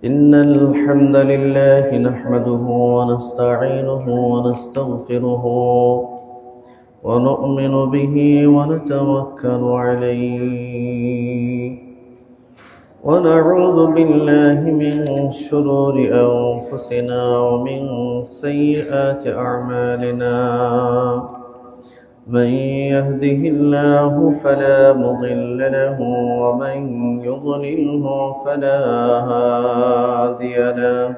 إن الحمد لله نحمده ونستعينه ونستغفره ونؤمن به ونتوكل عليه ونعوذ بالله من شرور أنفسنا ومن سيئات أعمالنا من يهده الله فلا مضل له ومن يضلله فلا هادي له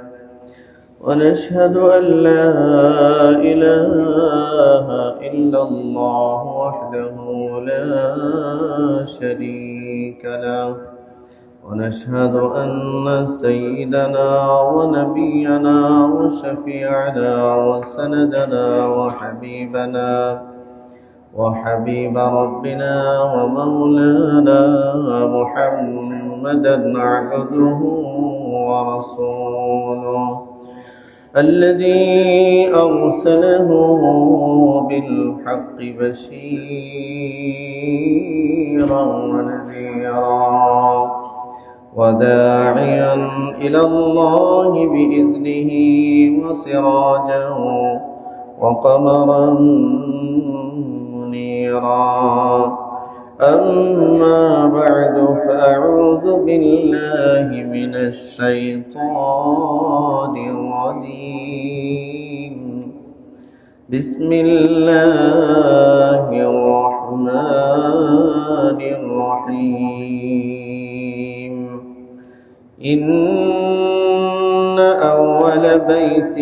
ونشهد أن لا إله إلا الله وحده لا شريك له ونشهد أن سيدنا ونبينا وشفيعنا وسندنا وحبيب ربنا ومولانا محمدا عبده ورسوله الذي أرسله بالحق بشيرا ونذيرا وداعيا إلى الله بإذنه وسراجا وقمرا منيرا أما بعد فأعوذ بالله من الشيطان الرجيم بسم الله الرحمن الرحيم إن أول بيت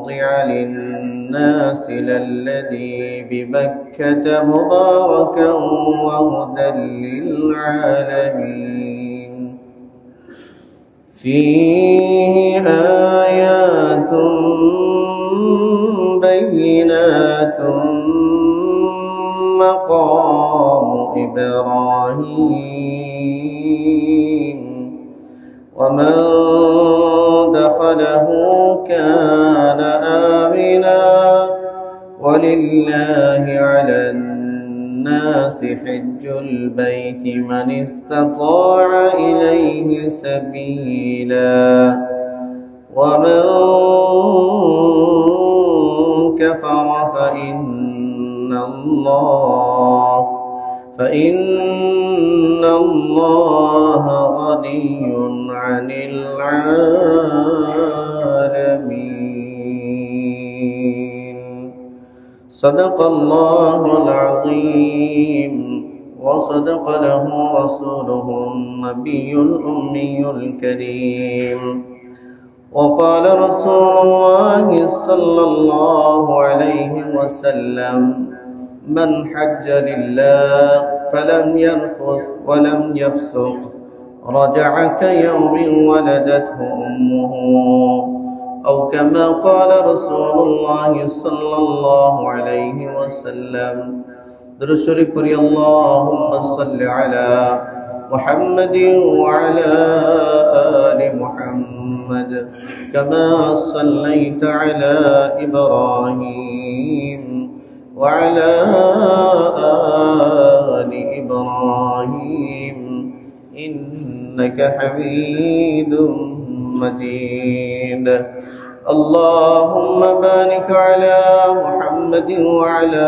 وضع للناس للذي ببكة مباركا وهدى للعالمين فيه آيات بينات مقام إبراهيم ومن دخله كان آمنا ولله على الناس حج البيت من استطاع إليه سبيلا ومن كفر فإن الله غني عن العالمين صدق الله العظيم وصدق له رسوله النبي الأمي الكريم وقال رسول الله صلى الله عليه وسلم من حج لله فلم يرفث ولم يفسق رجع كيوم ولدته أمه أو كما قال رسول الله صلى الله عليه وسلم درود شريف قرئ اللهم صل على محمد وعلى آل محمد كما صليت على إبراهيم وعلى آل إبراهيم إنك حميد مجيد اللهم بارك على محمد وعلى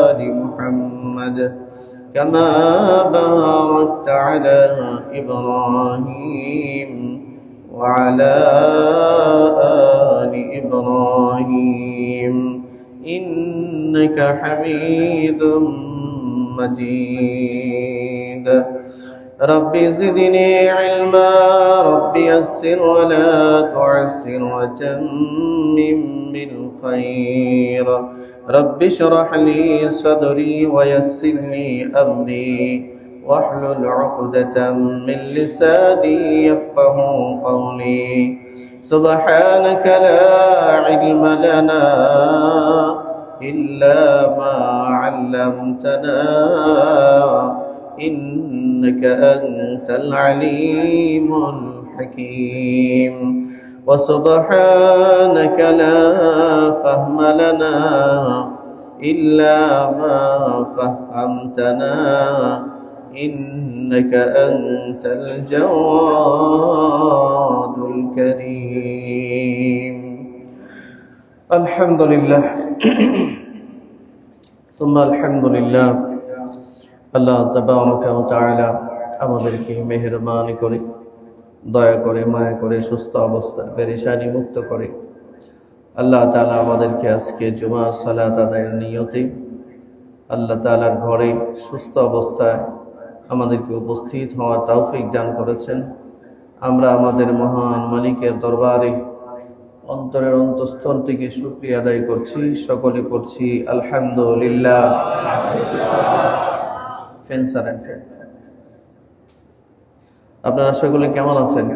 آل محمد كما باركت على إبراهيم وعلى آل إبراهيم إنك حميد مجيد ربي زدني علما ربي يسر ولا تعسر وتمم بالخير ربي اشرح لي صدري ويسر لي أمري واحلل عقدة من لساني يفقه قولي سبحانك لا علم لنا إلا ما علمتنا إنك أنت العليم الحكيم وسبحانك لا فهم لنا إلا ما فهمتنا إنك أنت الجواد الكريم الحمد لله ثم الحمد لله আল্লাহ তাবারক ওয়া তাআলা আমাদেরকে মেহেরবানি করে দয়া করে মায়া করে সুস্থ অবস্থা পেরেশানি মুক্ত করে আল্লাহ তাআলা আমাদেরকে আজকে জুমার সালাত আদায়ের নিয়তে আল্লাহ তাআলার ঘরে সুস্থ অবস্থায় আমাদেরকে উপস্থিত হওয়ার তৌফিক দান করেছেন। আমরা আমাদের মহান মালিকের দরবারে অন্তরের অন্তঃস্থল থেকে শুকরিয়া আদায় করছি, সকলে পড়ছি আলহামদুলিল্লাহ। আপনারা সকলে কেমন আছেন?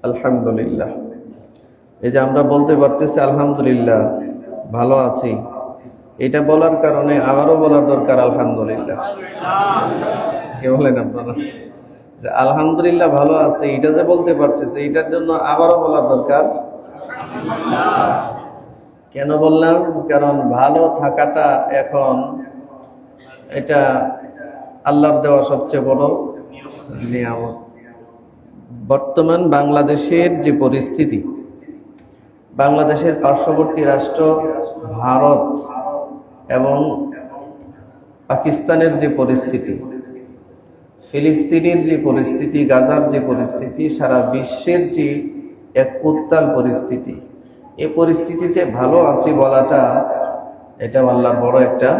আলহামদুলিল্লাহ। এই যে আমরা বলতে পারতেছি আলহামদুলিল্লাহ, ভালো আছি, এটা বলার কারণে আবারও বলার দরকার আলহামদুলিল্লাহ। কি বলেন আপনারা? যে আলহামদুলিল্লাহ ভালো আছে, এটা যে বলতে পারতেছে, এটার জন্য আবারও বলার দরকার। কেন বললাম? কারণ ভালো থাকাটা এখন এটা আল্লাহর দেওয়া সবচেয়ে বড় নিয়ামত। বর্তমান বাংলাদেশের যে পরিস্থিতি, বাংলাদেশের পার্শ্ববর্তী রাষ্ট্র ভারত এবং পাকিস্তানের যে পরিস্থিতি, ফিলিস্তিনের যে পরিস্থিতি, গাজার যে পরিস্থিতি, সারা বিশ্বের যে এক উত্তাল পরিস্থিতি, এই পরিস্থিতিতে ভালো আছি বলাটা এটা আল্লাহর বড় একটা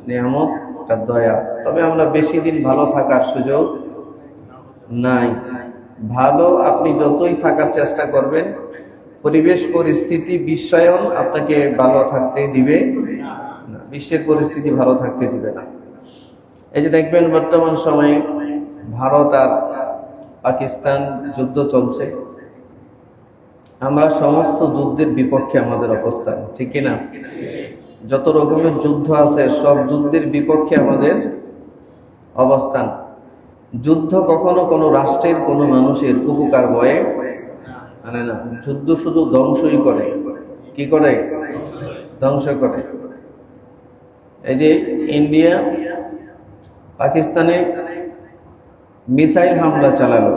নিয়ামত, একটা দয়া। তবে আমরা বেশি দিন ভালো থাকার সুযোগ নাই। ভালো আপনি যতই থাকার চেষ্টা করবেন, পরিবেশ পরিস্থিতি বিশ্বায়ন আপনাকে ভালো থাকতে দিবে না, বিশ্বের পরিস্থিতি ভালো থাকতে দিবে না। এই যে দেখবেন বর্তমান সময়ে ভারত আর পাকিস্তান যুদ্ধ চলছে, আমরা সমস্ত যুদ্ধের বিপক্ষে আমাদের অবস্থান, ঠিক কিনা? যত রকমের যুদ্ধ আছে সব যুদ্ধের বিপক্ষে আমাদের অবস্থান। যুদ্ধ কখনো কোনো রাষ্ট্রের কোনো মানুষের উপকার বয়ে আনে না। যুদ্ধ শুধু ধ্বংসই করে। কি করে? ধ্বংস করে। এই যে ইন্ডিয়া পাকিস্তানে মিসাইল হামলা চালালো,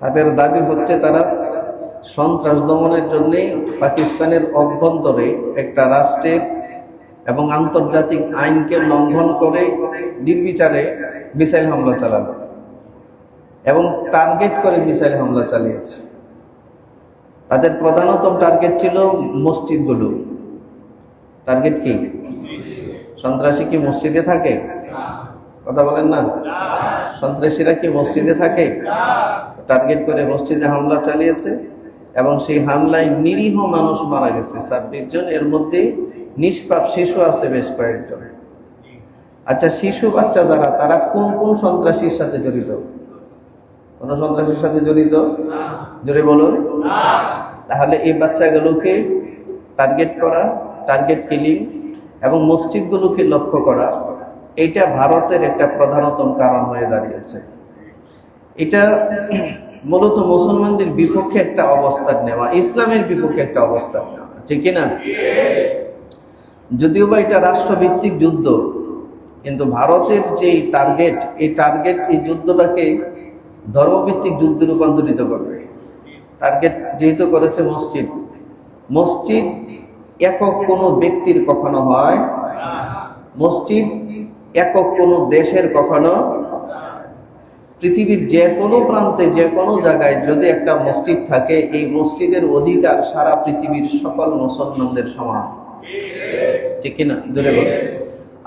তাদের দাবি হচ্ছে তারা সন্ত্রাস দমনের জন্য পাকিস্তানের অভ্যন্তরে একটা রাষ্ট্রের এবং আন্তর্জাতিক আইনকে লঙ্ঘন করে নির্বিচারে মিসাইল হামলা চালালো এবং টার্গেট করে মিসাইল হামলা চালিয়েছে। তাদের প্রধানত টার্গেট ছিল মসজিদগুলো। টার্গেট কি? সন্ত্রাসী কি মসজিদে থাকে? কথা বলেন না। সন্ত্রাসীরা কি মসজিদে থাকে? টার্গেট করে মসজিদে হামলা চালিয়েছে এবং সেই হামলায় নিরীহ মানুষ মারা গেছে 26 জন, এর মধ্যে নিষ্পাপ শিশু আছে বেশ কয়েকজন। আচ্ছা, শিশু বাচ্চা যারা, তারা কোন কোন সন্ত্রাসীর সাথে জড়িত? কোন সন্ত্রাসীর সাথে জড়িত? জোরে বলুন। তাহলে এই বাচ্চাগুলোকে টার্গেট করা, টার্গেট কিলিং এবং মসজিদগুলোকে লক্ষ্য করা, এটা ভারতের একটা প্রধানতম কারণ হয়ে দাঁড়িয়েছে। এটা মূলত মুসলমানদের বিপক্ষে একটা অবস্থান নেওয়া, ইসলামের বিপক্ষে একটা অবস্থান নেওয়া, ঠিক না? যদিও বা এটা রাষ্ট্রভিত্তিক যুদ্ধ, কিন্তু ভারতের যে টার্গেট, এই টার্গেট এই যুদ্ধটাকে ধর্মভিত্তিক যুদ্ধে রূপান্তরিত করবে। টার্গেট যেহেতু করেছে মসজিদ, মসজিদ একক কোনো ব্যক্তির কখনো হয়, মসজিদ একক কোনো দেশের কখনো, পৃথিবীর যে কোনো প্রান্তে যে কোনো জায়গায় যদি একটা মসজিদ থাকে, এই মসজিদের অধিকার সারা পৃথিবীর সকল মুসলমানদের সমান, ঠিক না? জোরে বলে।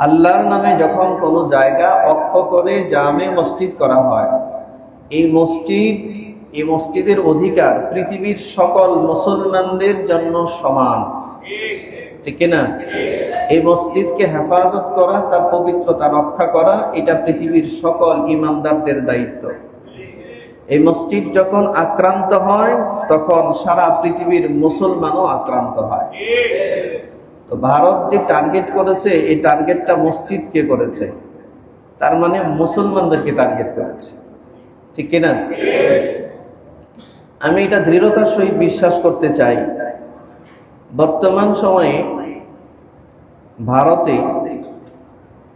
আল্লাহর নামে যখন কোনো জায়গা অক্ষ করে জামে মসজিদ করা হয়, এই মসজিদের অধিকার পৃথিবীর সকল মুসলমানদের জন্য সমান, ঠিক না? এই মসজিদকে হেফাজত করা, তার পবিত্রতা রক্ষা করা, এটা পৃথিবীর সকল ইমানদারদের দায়িত্ব। এই মসজিদ যখন আক্রান্ত হয়, তখন সারা পৃথিবীর মুসলমানও আক্রান্ত হয়। তো ভারত যে টার্গেট করেছে, এই টার্গেটটা মসজিদকে করেছে, তার মানে মুসলমানদেরকে টার্গেট করেছে, ঠিক কিনা? আমি এটা দৃঢ়তার সহিত বিশ্বাস করতে চাই, বর্তমান সময়ে ভারতে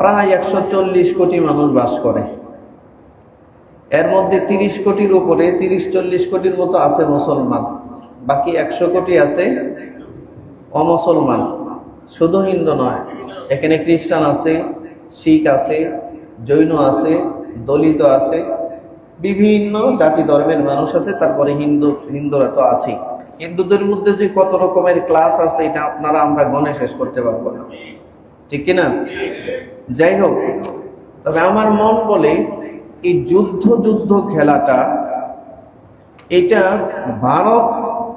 প্রায় 140 কোটি মানুষ বাস করে। এর মধ্যে 30 কোটির উপরে 30-40 কোটির মতো আছে মুসলমান, বাকি 100 কোটি আছে অমুসলমান। শুধু হিন্দু নয়, এখানে খ্রিস্টান আছে, শিখ আছে, জৈন আছে, দলিত আছে, বিভিন্ন জাতি ধর্মের মানুষ আছে। তারপরে হিন্দুরা তো আছে। হিন্দুদের মধ্যে যে কত রকমের ক্লাস আছে এটা আমরা গণে শেষ করতে পারবো না, ঠিক কিনা? যাই হোক, তবে আমার মন বলে এই যুদ্ধ খেলাটা, এটা ভারত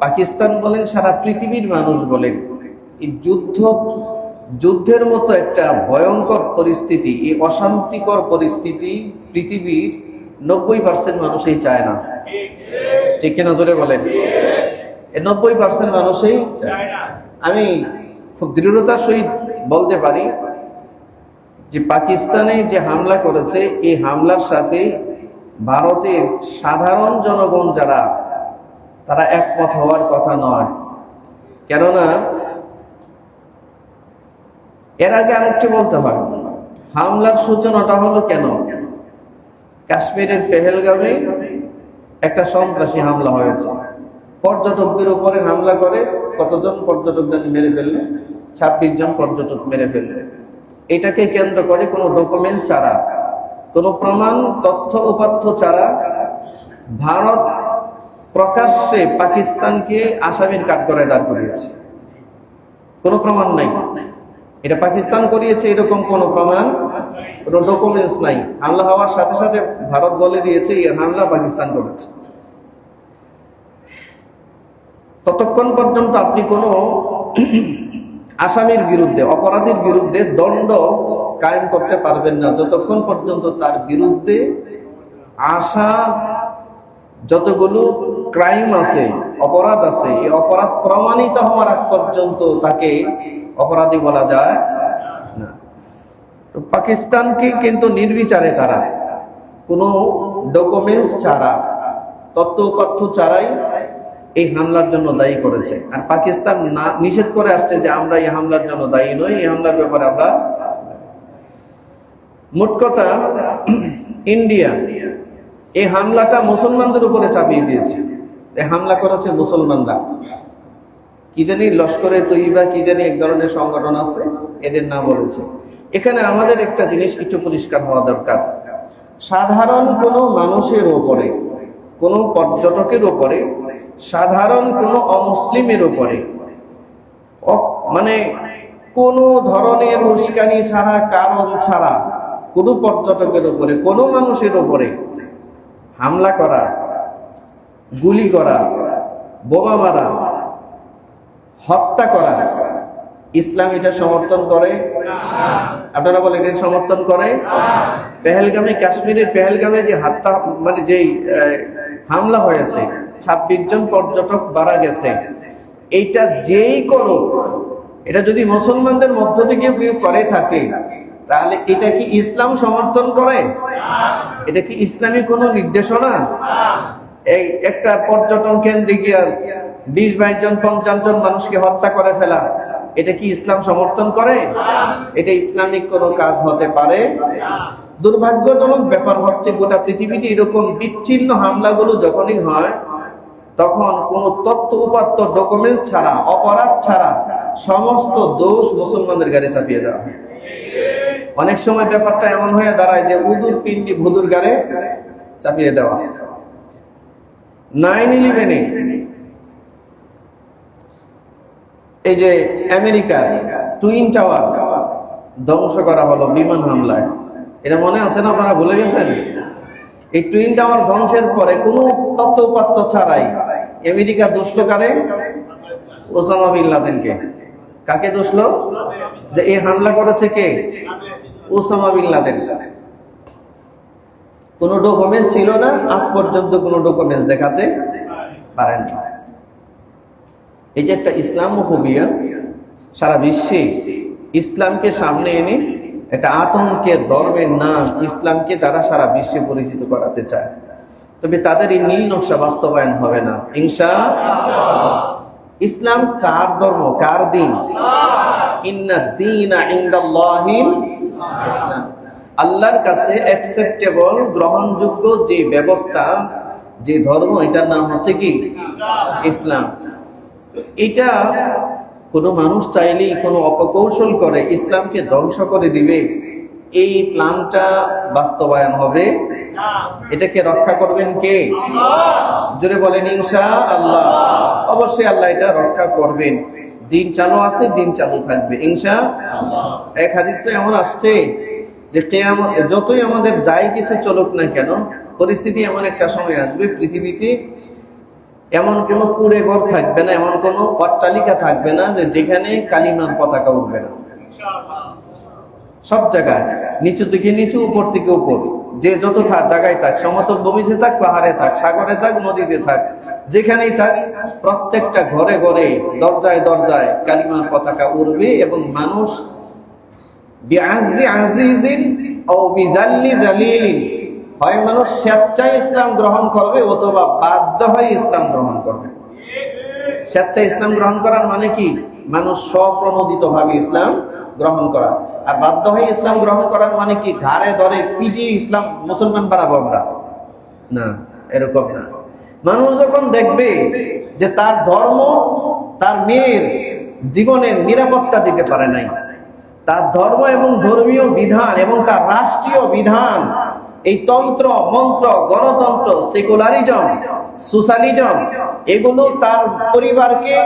পাকিস্তান বলেন, সারা পৃথিবীর মানুষ বলেন, এই যুদ্ধের মতো একটা ভয়ঙ্কর পরিস্থিতি, এই অশান্তিকর পরিস্থিতি পৃথিবীর 90% মানুষই চায় না, ঠিক কিনা? জোরে বলেন। 90% মানুষই চায় না। আমি খুব দৃঢ়তার সহিত বলতে পারি যে পাকিস্তানে যে হামলা করেছে, এই হামলার সাথে ভারতের সাধারণ জনগণ যারা, তারা একমত হওয়ার কথা নয়। কেননা এর আগে আরেকটু বলতে হয়, হামলার সূচনাটা হলো কেন? কাশ্মীরের পেহেলগামে একটা সন্ত্রাসী হামলা হয়েছে, পর্যটকদের উপরে হামলা করে কতজন পর্যটকদের মেরে ফেললো? 26 জন পর্যটক মেরে ফেললো। এটাকে কেন্দ্র করে কোনো ডকুমেন্ট ছাড়া, কোনো প্রমাণ তথ্য উপাত্ত ছাড়া ভারত প্রকাশ্যে পাকিস্তানকে আসামির কাঠগড়ায় দাঁড় করিয়েছে। কোনো প্রমাণ নাই এটা পাকিস্তান করিয়েছে, এরকম কোনো প্রমাণ, কোনো ডকুমেন্টস নাই। হামলা হওয়ার সাথে সাথে ভারত বলে দিয়েছে এই হামলা পাকিস্তান করেছে। ততক্ষণ পর্যন্ত আপনি কোনো আসামির বিরুদ্ধে, অপরাধীর বিরুদ্ধে দণ্ড কায়েম করতে পারবেন না যতক্ষণ পর্যন্ত তার বিরুদ্ধে আসা যতগুলো ক্রাইম আছে, অপরাধ আছে, এই অপরাধ প্রমাণিত হওয়ার আগ পর্যন্ত তাকে অপরাধী বলা যায় না। তো পাকিস্তানকে কিন্তু নির্বিচারে তারা কোনো ডকুমেন্টস ছাড়া, তথ্য উপাত্ত ছাড়াই এই হামলার জন্য দায়ী করেছে। আর পাকিস্তান না নিষেধ করে আসছে যে আমরা এই হামলার জন্য দায়ী নই, এই হামলার ব্যাপারে আমরা। মোট কথা, ইন্ডিয়া এই হামলাটা মুসলমানদের উপরে চাপিয়ে দিয়েছে। এই হামলা করেছে মুসলমানরা, কি জানি লস্করে তৈবা, কি জানি এক ধরনের সংগঠন আছে, এদের নাম বলেছে। এখানে আমাদের একটা জিনিস একটু পরিষ্কার হওয়া দরকার। সাধারণ কোনো মানুষের ওপরে, কোনো পর্যটকের ওপরে, সাধারণ কোনো অমুসলিমের ওপরে, মানে কোনো ধরনের উস্কানি ছাড়া, কারণ ছাড়া, কোনো পর্যটকের উপরে, কোনো মানুষের উপরে হামলা করা, গুলি করা, বোমা মারা, হত্যা করা, ইসলাম এটা সমর্থন করে? আপনারা বলেন এটা সমর্থন করে? পেহেলগামে, কাশ্মীরের পেহেলগামে যে হত্যা, মানে যেই হামলা হয়েছে, 26 জন পর্যটক মারা গেছে, এইটা যেই করুক, এটা যদি মুসলমানদের মধ্য থেকে কেউ করে থাকে, তাহলে এটা কি ইসলাম সমর্থন করে? এটা কি ইসলামী কোনো নির্দেশনা? এই একটা পর্যটন কেন্দ্রে গিয়ে 20-22 জন 50 জন মানুষকে হত্যা করে ফেলা, এটা কি ইসলাম সমর্থন করে? এটা ইসলামিক কোনো কাজ হতে পারে? দুর্ভাগ্যজনক ব্যাপার হচ্ছে, গোটা পৃথিবীতে এরকম বিচ্ছিন্ন হামলাগুলো যখনই হয়, তখন কোনো তথ্য উপাত্ত, ডকুমেন্টস ছাড়া, অপরাধ ছাড়া সমস্ত দোষ মুসলমানদের গাড়ি চাপিয়ে দেওয়া হয়। অনেক সময় ব্যাপারটা এমন হয়ে দাঁড়ায় যে উদুর পিণ্ডি ভুদুর গাড়ে চাপিয়ে দেওয়া। 9/11 এই যে আমেরিকার টুইন টাওয়ার ধ্বংস করা হলো বিমান হামলায়, এটা মনে আছে না? আপনারা ভুলে গেছেন? এই টুইন টাওয়ার ধ্বংসের পরে কোনো তথ্য উপাত্ত ছাড়াই আমেরিকা দোষল কারে? ওসামা বিন লাদেনকে। কাকে দোষল? যে এই হামলা করেছে কে? Osama bin Laden. কোনো ডকুমেন্ট ছিল না, আজ পর্যন্ত কোনো ডকুমেন্টস দেখাতে পারেন। এই যে একটা ইসলামোফোবিয়া, সারা বিশ্বে ইসলামকে সামনে এনে একটা আতঙ্কের ধর্মের নাম ইসলামকে তারা সারা বিশ্বে পরিচিত করাতে চায়। তবে তাদের এই নীল নকশা বাস্তবায়ন হবে না ইনশাআল্লাহ। ইসলাম কার ধর্ম, কার দিন? ইন্নাদ-দীনা ইনদাল্লাহিল ইসলাম। আল্লাহর কাছে অ্যাকসেপ্টেবল, গ্রহণযোগ্য যে ব্যবস্থা, যে ধর্ম, এটার নাম হচ্ছে কি? ইসলাম। তো এটা কোনো মানুষ চাইলেই কোনো অপকৌশল করে ইসলামকে ধ্বংস করে দিবে, এই প্ল্যানটা বাস্তবায়ন হবে? এটাকে রক্ষা করবেন কে? জোরে বলেন ইনশাআল্লাহ। অবশ্যই আল্লাহ এটা রক্ষা করবেন। দিন চালু আছে, দিন চালু থাকবে ইনশাআল্লাহ। এক হাদিসে এমন আসছে যে কিয়ামত, যতই আমাদের যাই কিছু চলুক না কেন, পরিস্থিতি এমন একটা সময় আসবে পৃথিবীতে এমন কোন কুড়ে ঘর থাকবে না, এমন কোন অট্টালিকা থাকবে না যে যেখানে কালিমার পতাকা উঠবে না। সব জায়গায় নিচু থেকে নিচু, উপর থেকে উপর, যে যত জায়গায় থাক, সমতল ভূমিতে থাক, পাহাড়ে থাক, সাগরে থাক, নদীতে থাক, যেখানেই থাক, প্রত্যেকটা ঘরে ঘরে, দরজায় দরজায় কালিমার পতাকা উড়বে এবং মানুষ বিআজ্জি আজিজিন আও বিদাল্লি দালিলিন, হয় মানুষ স্বেচ্ছায় ইসলাম গ্রহণ করবে অথবা বাধ্য হয়ে ইসলাম গ্রহণ করবে। স্বেচ্ছায় ইসলাম গ্রহণ করার মানে কি? মানুষ স্বপ্রণোদিতভাবে ইসলাম গ্রহণ করা। আর বাধ্য হয়ে ইসলাম গ্রহণ করার মানে কি? ঘাড়ে ধরে পিটিয়ে ইসলাম মুসলমান বানাবো আমরা না, এরকম না। মানুষ যখন দেখবে যে তার ধর্ম তার মেয়ের জীবনের নিরাপত্তা দিতে পারে নাই, তার ধর্ম এবং ধর্মীয় বিধান এবং তার রাষ্ট্রীয় বিধান, এই তন্ত্র মন্ত্র, গণতন্ত্র, সেকুলারিজম, সোশ্যালিজম, এগুলো তার পরিবারকে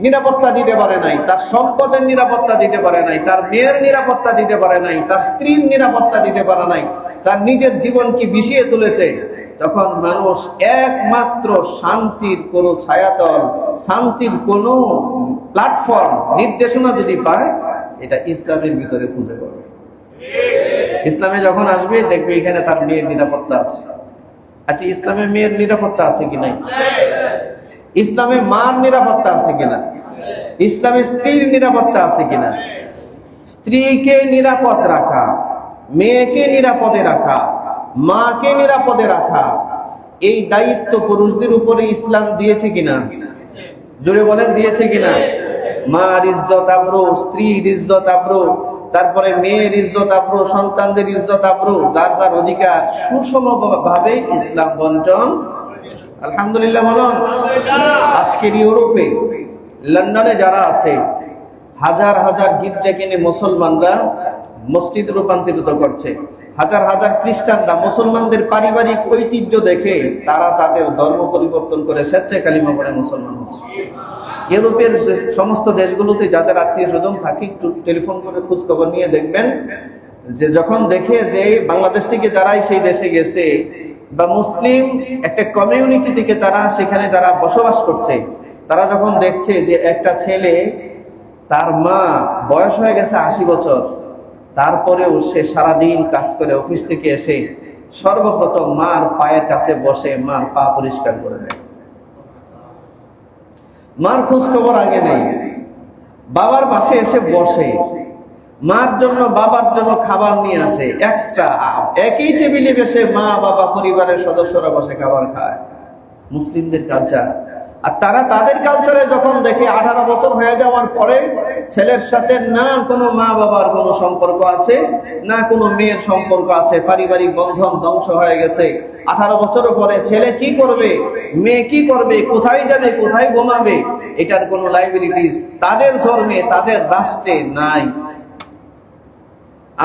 নিরাপত্তা দিতে পারে নাই, তার সম্পদের নিরাপত্তা দিতে পারে নাই, তার মেয়ের নিরাপত্তা দিতে পারে নাই, তার স্ত্রীর নিরাপত্তা দিতে পারে নাই, তার নিজের জীবনকে বিষিয়ে তুলেছে, তখন মানুষ একমাত্র শান্তির কোনো ছায়াতল, শান্তির কোনো প্ল্যাটফর্ম, নির্দেশনা যদি পায়, এটা ইসলামের ভিতরে খুঁজে পাবে। ইসলামে যখন আসবে দেখবে এখানে তার মেয়ের নিরাপত্তা আছে। আচ্ছা, ইসলামে মেয়ের নিরাপত্তা আছে কি নাই? ইসলামে মার নিরাপত্তা আছে কিনা? ইসলামে স্ত্রীর নিরাপত্তা আছে কিনা? স্ত্রীকে নিরাপদ রাখা, মেয়েকে নিরাপদে রাখা, মাকে নিরাপদে রাখা, এই দায়িত্ব পুরুষদের উপরে ইসলাম দিয়েছে কিনা? জোরে বলেন, দিয়েছে কিনা? মার ইজ্জত আবরু, স্ত্রীর ইজ্জত আবরু, তারপরে মেয়ের ইজ্জত আবরু, সন্তানদের ইজ্জত আবরু, যার যার অধিকার সুষমভাবে ইসলাম বন্টন। আলহামদুলিল্লাহ বলুন। আজকের ইউরোপে, লন্ডনে যারা আছে, হাজার হাজার গির্জা কিনে মুসলমানরা মসজিদ রূপান্তরিত করছে। হাজার হাজার খ্রিস্টানরা মুসলমানদের পারিবারিক ঐতিহ্য দেখে তারা তাদের ধর্ম পরিবর্তন করে স্বেচ্ছায় কালিমা পড়ে মুসলমান হচ্ছে। ইউরোপের সমস্ত দেশগুলোতে যাদের আত্মীয় স্বজন থাকে, একটু টেলিফোন করে খোঁজ খবর নিয়ে দেখবেন যে যখন দেখে যে বাংলাদেশ থেকে যারাই সেই দেশে গেছে বা মুসলিম একটা কমিউনিটি থেকে তারা সেখানে যারা বসবাস করছে, তারা যখন দেখছে যে একটা ছেলে, তার মা বয়স হয়ে গেছে 80 বছর, তারপরেও সে সারাদিন কাজ করে অফিস থেকে এসে সর্বপ্রথম মার পায়ের কাছে বসে মার পা পরিষ্কার করে দেয়। মার খোঁজ খবর আগে নেই, বাবার পাশে এসে বসে, মার জন্য বাবার জন্য খাবার নিয়ে আসে এক্সট্রা, একই টেবিলে বসে মা বাবা পরিবারের সদস্যরা বসে খাবার খায়। মুসলিমদের কালচার। আর তারা তাদের কালচারে যখন দেখে 18 বছর হয়ে যাওয়ার পরে ছেলের সাথে না কোনো মা বাবার কোনো সম্পর্ক আছে, না কোনো মেয়ের সম্পর্ক আছে, পারিবারিক বন্ধন ধ্বংস হয়ে গেছে। 18 বছরের পরে ছেলে কি করবে, মেয়ে কি করবে, কোথায় যাবে, কোথায় ঘুমাবে, এটার কোনো লাইবিলিটিস তাদের ধর্মে, তাদের রাষ্ট্রে নাই।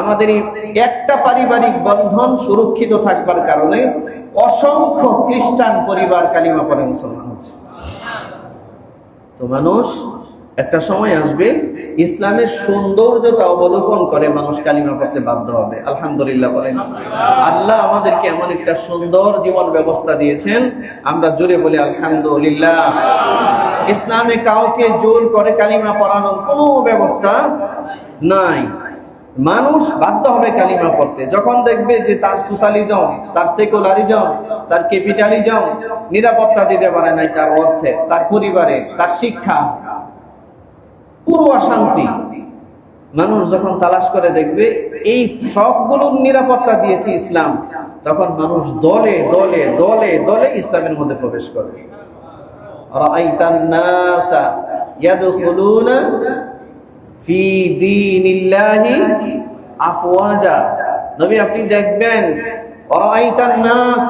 আমাদের এই একটা পারিবারিক বন্ধন সুরক্ষিত থাকবার কারণে অসংখ্য খ্রিস্টান পরিবার কালিমা পড়ে মুসলমান হচ্ছে। তো মানুষ একটা সময় আসবে ইসলামের সৌন্দর্যতা অবলোকন করে মানুষ কালিমা পড়তে বাধ্য হবে। আলহামদুলিল্লাহ বলেন। আল্লাহ আমাদেরকে এমন একটা সুন্দর জীবন ব্যবস্থা দিয়েছেন, আমরা জোরে বলি আলহামদুলিল্লাহ। ইসলামে কাউকে জোর করে কালিমা পড়ানোর কোনো ব্যবস্থা নাই। মানুষ বাধ্য হবে কালিমা পড়তে যখন দেখবে যে তার সোশ্যালিজম, তার সেকুলারিজম, তার ক্যাপিটালিজম নিরাপত্তা দিতে পারে নাই, তার অর্থে, তার পরিবারে, তার শিক্ষা, পুরো অশান্তি। মানুষ যখন তালাশ করে দেখবে এই সবগুলোর নিরাপত্তা দিয়েছে ইসলাম, তখন মানুষ দলে দলে দলে দলে ইসলামের মধ্যে প্রবেশ করবে। রাআইতান নাসা ইয়াদখুলুনা ফি দীনিল্লাহি আফওয়াজা। নবী আপনি দেখবেন, অরাইতান নাস,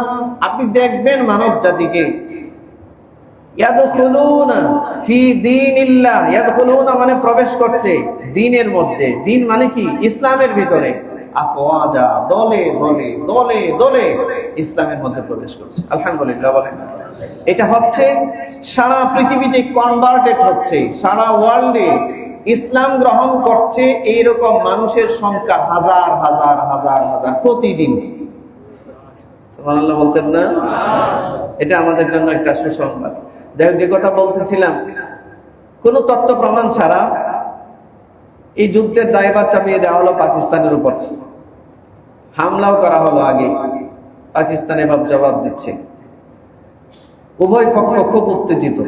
আপনি দেখবেন মানব জাতিকে, ইয়াদখুলুনা ফি দীনিল্লাহ, ইয়াদখুলুনা মানে প্রবেশ করছে, দ্বীনের মধ্যে। দ্বীন মানে কি? ইসলামের ভিতরে। আফওয়াজা, দলে দলে দলে দলে ইসলামের মধ্যে প্রবেশ করছে। আলহামদুলিল্লাহ বলেন। এটা হচ্ছে সারা পৃথিবীতে কনভার্টেড হচ্ছে, সারা ওয়ার্ল্ডে ইসলাম গ্রহণ করছে এইরকম মানুষের সংখ্যা হাজার হাজার হাজার হাজার প্রতিদিন। সুবহানাল্লাহ বলতেন না? এটা আমাদের জন্য একটা সুসংবাদ। যাই হোক, যে কথা বলতেছিলাম, কোন তথ্য প্রমাণ ছাড়া এই যুদ্ধের দায়ভার চাপিয়ে দেওয়া হলো পাকিস্তানের উপর। হামলাও করা হলো আগে, পাকিস্তান এবার জবাব দিচ্ছে। উভয় পক্ষ খুব উত্তেজিত,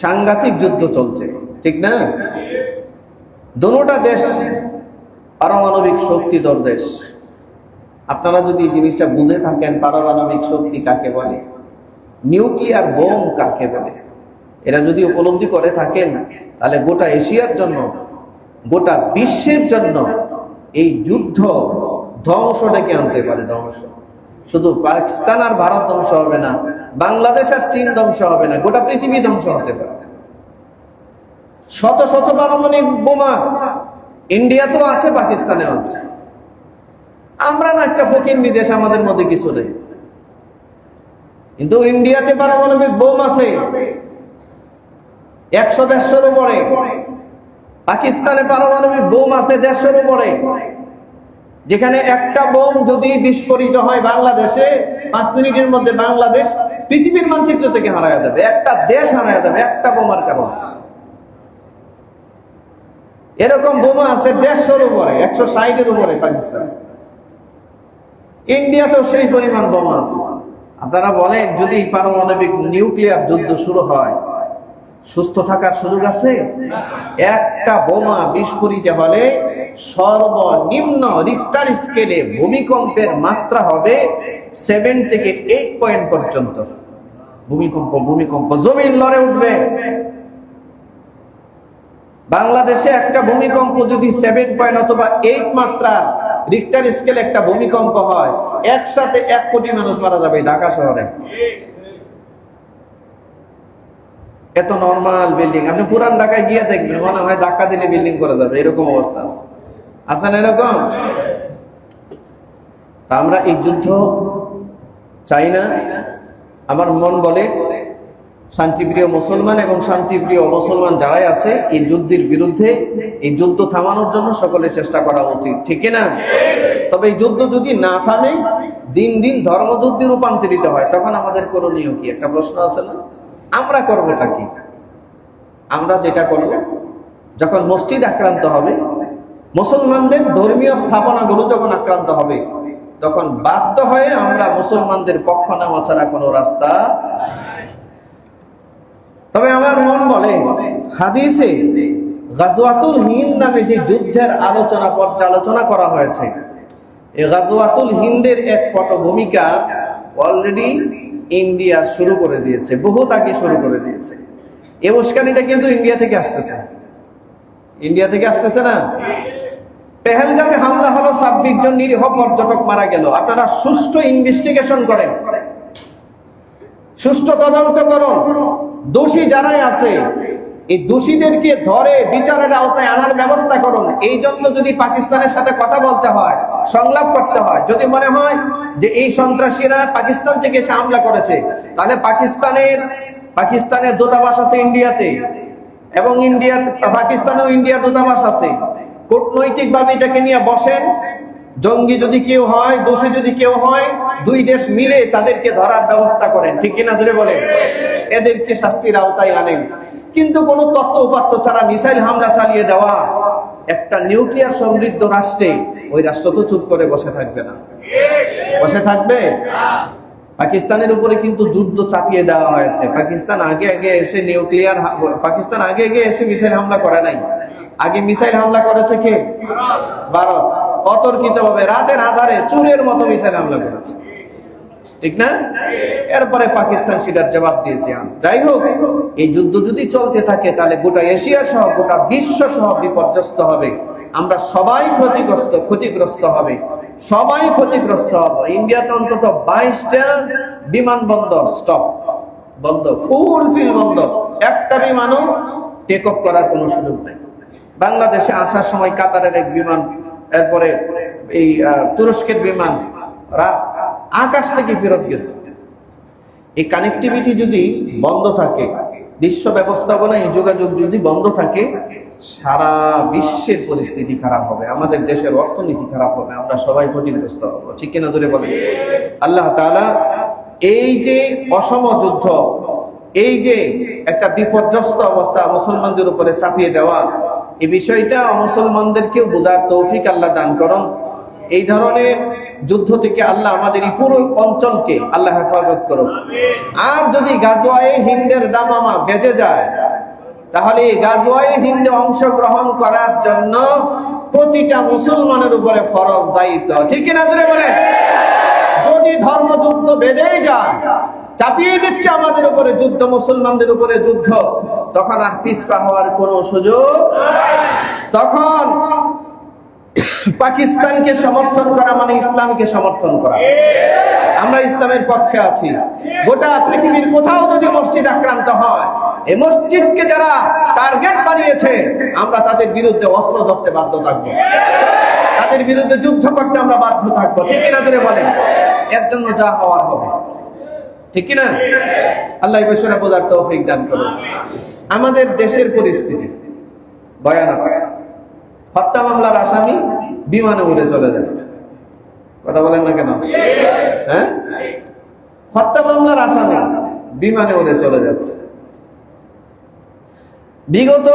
সাংঘাতিক যুদ্ধ চলছে, ঠিক না? দুটোটা দেশ পারমাণবিক শক্তিধর দেশ। আপনারা যদি এই জিনিসটা বুঝে থাকেন, পারমাণবিক শক্তি কাকে বলে, নিউক্লিয়ার বোম কাকে বলে, এরা যদি উপলব্ধি করে থাকেন, তাহলে গোটা এশিয়ার জন্য, গোটা বিশ্বের জন্য এই যুদ্ধ ধ্বংস ডেকে আনতে পারে। ধ্বংস শুধু পাকিস্তান আর ভারত ধ্বংস হবে না, বাংলাদেশ আর চীন ধ্বংস হবে না, গোটা পৃথিবী ধ্বংস হতে পারে। শত শত পারমাণবিক বোমা ইন্ডিয়াতেও আছে, পাকিস্তানেও আছে। আমরা না একটা ফকিন্নি দেশ, আমাদের মধ্যে কিছু নেই, কিন্তু ইন্ডিয়াতে পারমাণবিক বোম আছে 100-150-র উপরে। পাকিস্তানে পারমাণবিক বোম আছে 150-র উপরে, যেখানে একটা বোম যদি বিস্ফোরিত হয় বাংলাদেশে, 5 মিনিটের মধ্যে বাংলাদেশ পৃথিবীর মানচিত্র থেকে হারায়া যাবে, একটা দেশ হারায়া যাবে একটা বোমার কারণে। এরকম বোমা আছে 150-র উপরে, 160-এর উপরে পাকিস্তানে। ইন্ডিয়াতেও সেই পরিমাণ বোমা আছে। আপনারা বলেন, যদি পারমাণবিক নিউক্লিয়ার যুদ্ধ শুরু হয়, সুস্থ থাকার সুযোগ আছে? একটা বোমা বিস্ফোরিত হলে সর্বনিম্ন রিক্টার স্কেলে ভূমিকম্পের মাত্রা হবে 7 থেকে 8 পয়েন্ট পর্যন্ত। ভূমিকম্প জমিন লড়ে উঠবে। বাংলাদেশে একটা ভূমিকম্প যদি 7 পয়েন্ট অথবা 8 মাত্রা রিক্টার স্কেলে একটা ভূমিকম্প হয়, একসাথে 1 কোটি মানুষ মারা যাবে ঢাকা শহরে। এত নরমাল বিল্ডিং, আপনি পুরান ঢাকায় গিয়ে দেখবেন, মনে হয় ধাক্কা দিলে বিল্ডিং করা যাবে, এরকম অবস্থা আছে। আছেন এরকম? তা আমরা এই যুদ্ধ চাই না। আমার মন বলে, শান্তিপ্রিয় মুসলমান এবং শান্তিপ্রিয় অমুসলমান যারাই আছে, এই যুদ্ধের বিরুদ্ধে, এই যুদ্ধ থামানোর জন্য সকলে চেষ্টা করা উচিত, ঠিক না? তবে এই যুদ্ধ যদি না থামে, দিন দিন ধর্মযুদ্ধে রূপান্তরিত হয়, তখন আমাদের করণীয় কি? একটা প্রশ্ন আছে না? আমরা করবোটা কি? আমরা যেটা করব, যখন মসজিদ আক্রান্ত হবে, মুসলমানদের ধর্মীয় স্থাপনাগুলো যখন আক্রান্ত হবে, তখন বাধ্য হয়ে আমরা মুসলমানদের পক্ষ নেওয়া ছাড়া কোনো রাস্তা। তবে আমার মন বলে, হাদিসে গাজওয়াতুল হিন্দ নামে যে যুদ্ধের পর্যালোচনা করা হয়েছে, এই গাজওয়াতুল হিন্দের এক পটভূমিকা অলরেডি ইন্ডিয়া শুরু করে দিয়েছে, বহুত আগে শুরু করে দিয়েছে। এই উস্কানিটা কিন্তু ইন্ডিয়া থেকে আসতেছে, ইন্ডিয়া থেকে আসতেছে না? পেহেলগামে হামলা হলো, 26 জন নিরীহ পর্যটক মারা গেল। আপনারা সুষ্ঠু ইনভেস্টিগেশন করেন, সুষ্ঠু তদন্ত করুন, দোষী যারাই আছে এই দোষীদেরকে ধরে বিচারের আওতায় আনার ব্যবস্থা করুন। এই জন্য যদি পাকিস্তানের সাথে কথা বলতে হয়, সংলাপ করতে হয়, যদি মনে হয় যে এই সন্ত্রাসীরা পাকিস্তান থেকে এসে হামলা করেছে, তাহলে পাকিস্তানের দূতাবাস আছে ইন্ডিয়াতে, এবং পাকিস্তানেও ইন্ডিয়ার দূতাবাস আছে। কূটনৈতিকভাবে এটাকে নিয়ে বসেন, জঙ্গি যদি কেউ হয়, দোষী যদি কেউ হয়, 2 দেশ মিলে তাদেরকে ধরার ব্যবস্থা করেন, ঠিক কিনা ধরে বলেন, এদেরকে শাস্তির আওতায় আনেন। কিন্তু কোনো তথ্য উপাত্ত ছাড়া মিসাইল হামলা চালিয়ে দেওয়া একটা নিউক্লিয়ার সমৃদ্ধ রাষ্ট্রে, ওই রাষ্ট্র তো চুপ করে বসে থাকবে না, বসে থাকবে? পাকিস্তানের উপরে কিন্তু যুদ্ধ চাপিয়ে দেওয়া হয়েছে। পাকিস্তান আগে এসে মিসাইল হামলা করে নাই। আগে মিসাইল হামলা করেছে কে? ভারত। অতর্কিতভাবে রাতের আধারে চোরের মতো মিসাইল হামলা করেছে। ঠিক না? এরপরে পাকিস্তান সেটার জবাব দিয়েছে। যাই হোক, এই যুদ্ধ যদি চলতে থাকে তাহলে গোটা এশিয়া সহ গোটা বিশ্ব সহ বিপর্যস্ত হবে। আমরা সবাই ক্ষতিগ্রস্ত হবে, সবাই ক্ষতিগ্রস্ত হব। ইন্ডিয়াতে অন্তত 22টা বিমানবন্দর বন্ধ, ফুলফিল বন্ধ, একটা বিমানও টেক অফ করার কোনো সুযোগ নেই। বাংলাদেশে আসার সময় কাতারের এক বিমান, এরপরে এই তুরস্কের বিমান আকাশ থেকে ফেরত গেছে। এই কানেক্টিভিটি যদি বন্ধ থাকে, বিশ্ব ব্যবস্থাপনা এই যোগাযোগ যদি বন্ধ থাকে, সারা বিশ্বের পরিস্থিতি খারাপ হবে, আমাদের দেশের অর্থনীতি খারাপ হবে, আমরা সবাই ক্ষতিগ্রস্ত হব। ঠিক কিনা জোরে বলেন? আল্লাহ তাআলা এই যে অসম যুদ্ধ, এই যে একটা বিপর্যস্ত অবস্থা মুসলমানদের উপরে চাপিয়ে দেওয়া, এই বিষয়টা মুসলমানদেরকেও বোঝার তৌফিক আল্লাহ দান করুন। এই ধরনের যুদ্ধ থেকে আল্লাহ আমাদের এই পুরো অঞ্চলকে আল্লাহ হেফাজত করুন। আর যদি গাজওয়ায়ে হিন্দের দামামা বেজে যায়, তাহলে এই গাজওয়ায়ে হিন্দে অংশগ্রহণ করার জন্য প্রতিটা মুসলমানের উপরে ফরজ দায়িত্ব। ঠিক কিনা জোরে বলেন? যদি ধর্মযুদ্ধ বেজেই যায়, চাপিয়ে দিচ্ছে আমাদের উপরে যুদ্ধ, মুসলমানদের উপরে যুদ্ধ, তখন আর পিছপা হওয়ার কোনো সুযোগ। তখন পাকিস্তানকে সমর্থন করা মানে ইসলামকে সমর্থন করা। আমরা ইসলামের পক্ষে আছি। গোটা পৃথিবীর কোথাও যদি মসজিদ আক্রান্ত হয়, এই মসজিদকে যারা টার্গেট বানিয়েছে, আমরা তাদের বিরুদ্ধে অস্ত্র ধরতে বাধ্য থাকবো, তাদের বিরুদ্ধে যুদ্ধ করতে আমরা বাধ্য থাকবো। ঠিক কিনা ধরে বলেন? এর জন্য যা হওয়ার হবে। ঠিক কিনা? আল্লাহ এই বিষয়টা বোঝার তৌফিক দান করুন। আমাদের দেশের পরিস্থিতি ভয়ানক। হত্যা মামলার আসামি বিমানে উড়ে চলে যায়। কথা বলেন না কেন? হ্যাঁ, হত্যা মামলার আসামি বিমানে উড়ে চলে যাচ্ছে। বিগত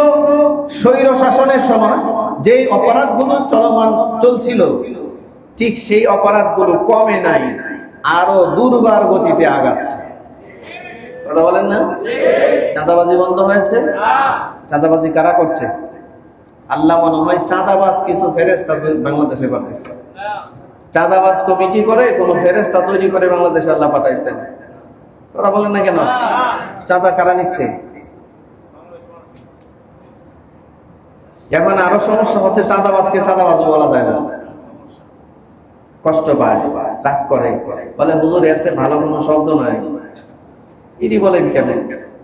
স্বৈর শাসনের সময় যে অপরাধগুলো চলছিল, ঠিক সেই অপরাধগুলো কমে নাই, আরো দুর্বার গতিতে আগাচ্ছে। কথা বলেন না? চাঁদাবাজি বন্ধ হয়েছে? চাঁদাবাজি কারা করছে? আল্লাহ মনে হয় চাঁদাবাজ কিছু ফেরেশতা বাংলাদেশে পাঠাইছে। চাঁদাবাজ কমিটি করে কোন ফেরেশতা তৈরি করে বাংলাদেশে আল্লাহ পাঠাইছেন। কথা বলেন না কেন? চাঁদা কারা নিচ্ছে? এখন আরো সমস্যা হচ্ছে, চাঁদাবাজকে চাঁদাবাজও বলা যায় না, কষ্ট পায়, রাগ করে, বলে হুজুর এর চেয়ে ভালো কোনো শব্দ নাই। এটি বলেন কেন?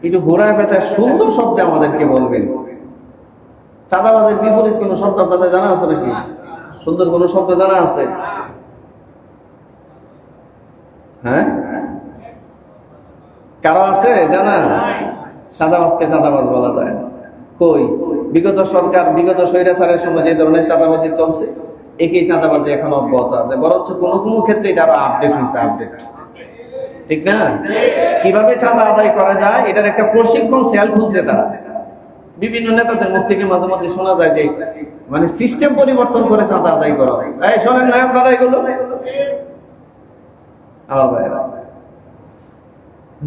একটু ঘোরায় পেঁচায় সুন্দর শব্দে আমাদেরকে বলবেন। চাঁদাবাজের বিপরীত কোন শব্দ আপনাদের জানা আছে নাকি? সুন্দর কোন শব্দ জানা আছে? হ্যাঁ, কারো আছে জানা? চাঁদাবাজকে চাঁদাবাজ বলা যায় না। কই, বিগত সরকার, বিগত স্বৈরাচারের সময় যে ধরনের চাঁদাবাজি চলছে, একই চাঁদাবাজি এখন অব্যাহত আছে, বরঞ্চ কোনো কোনো ক্ষেত্রে এটা আরো আপডেট হয়েছে। ঠিক না? কিভাবে চাঁদা আদায় করা যায় এটার একটা প্রশিক্ষণ সেল খুলছে তারা। বিভিন্ন নেতাদের মুখ থেকে মাঝে মাঝে শোনা যায় যে মানে সিস্টেম পরিবর্তন করে চাঁদা আদায় করা। এই শোনেন না আপনারা এগুলো? আমার ভাইয়েরা,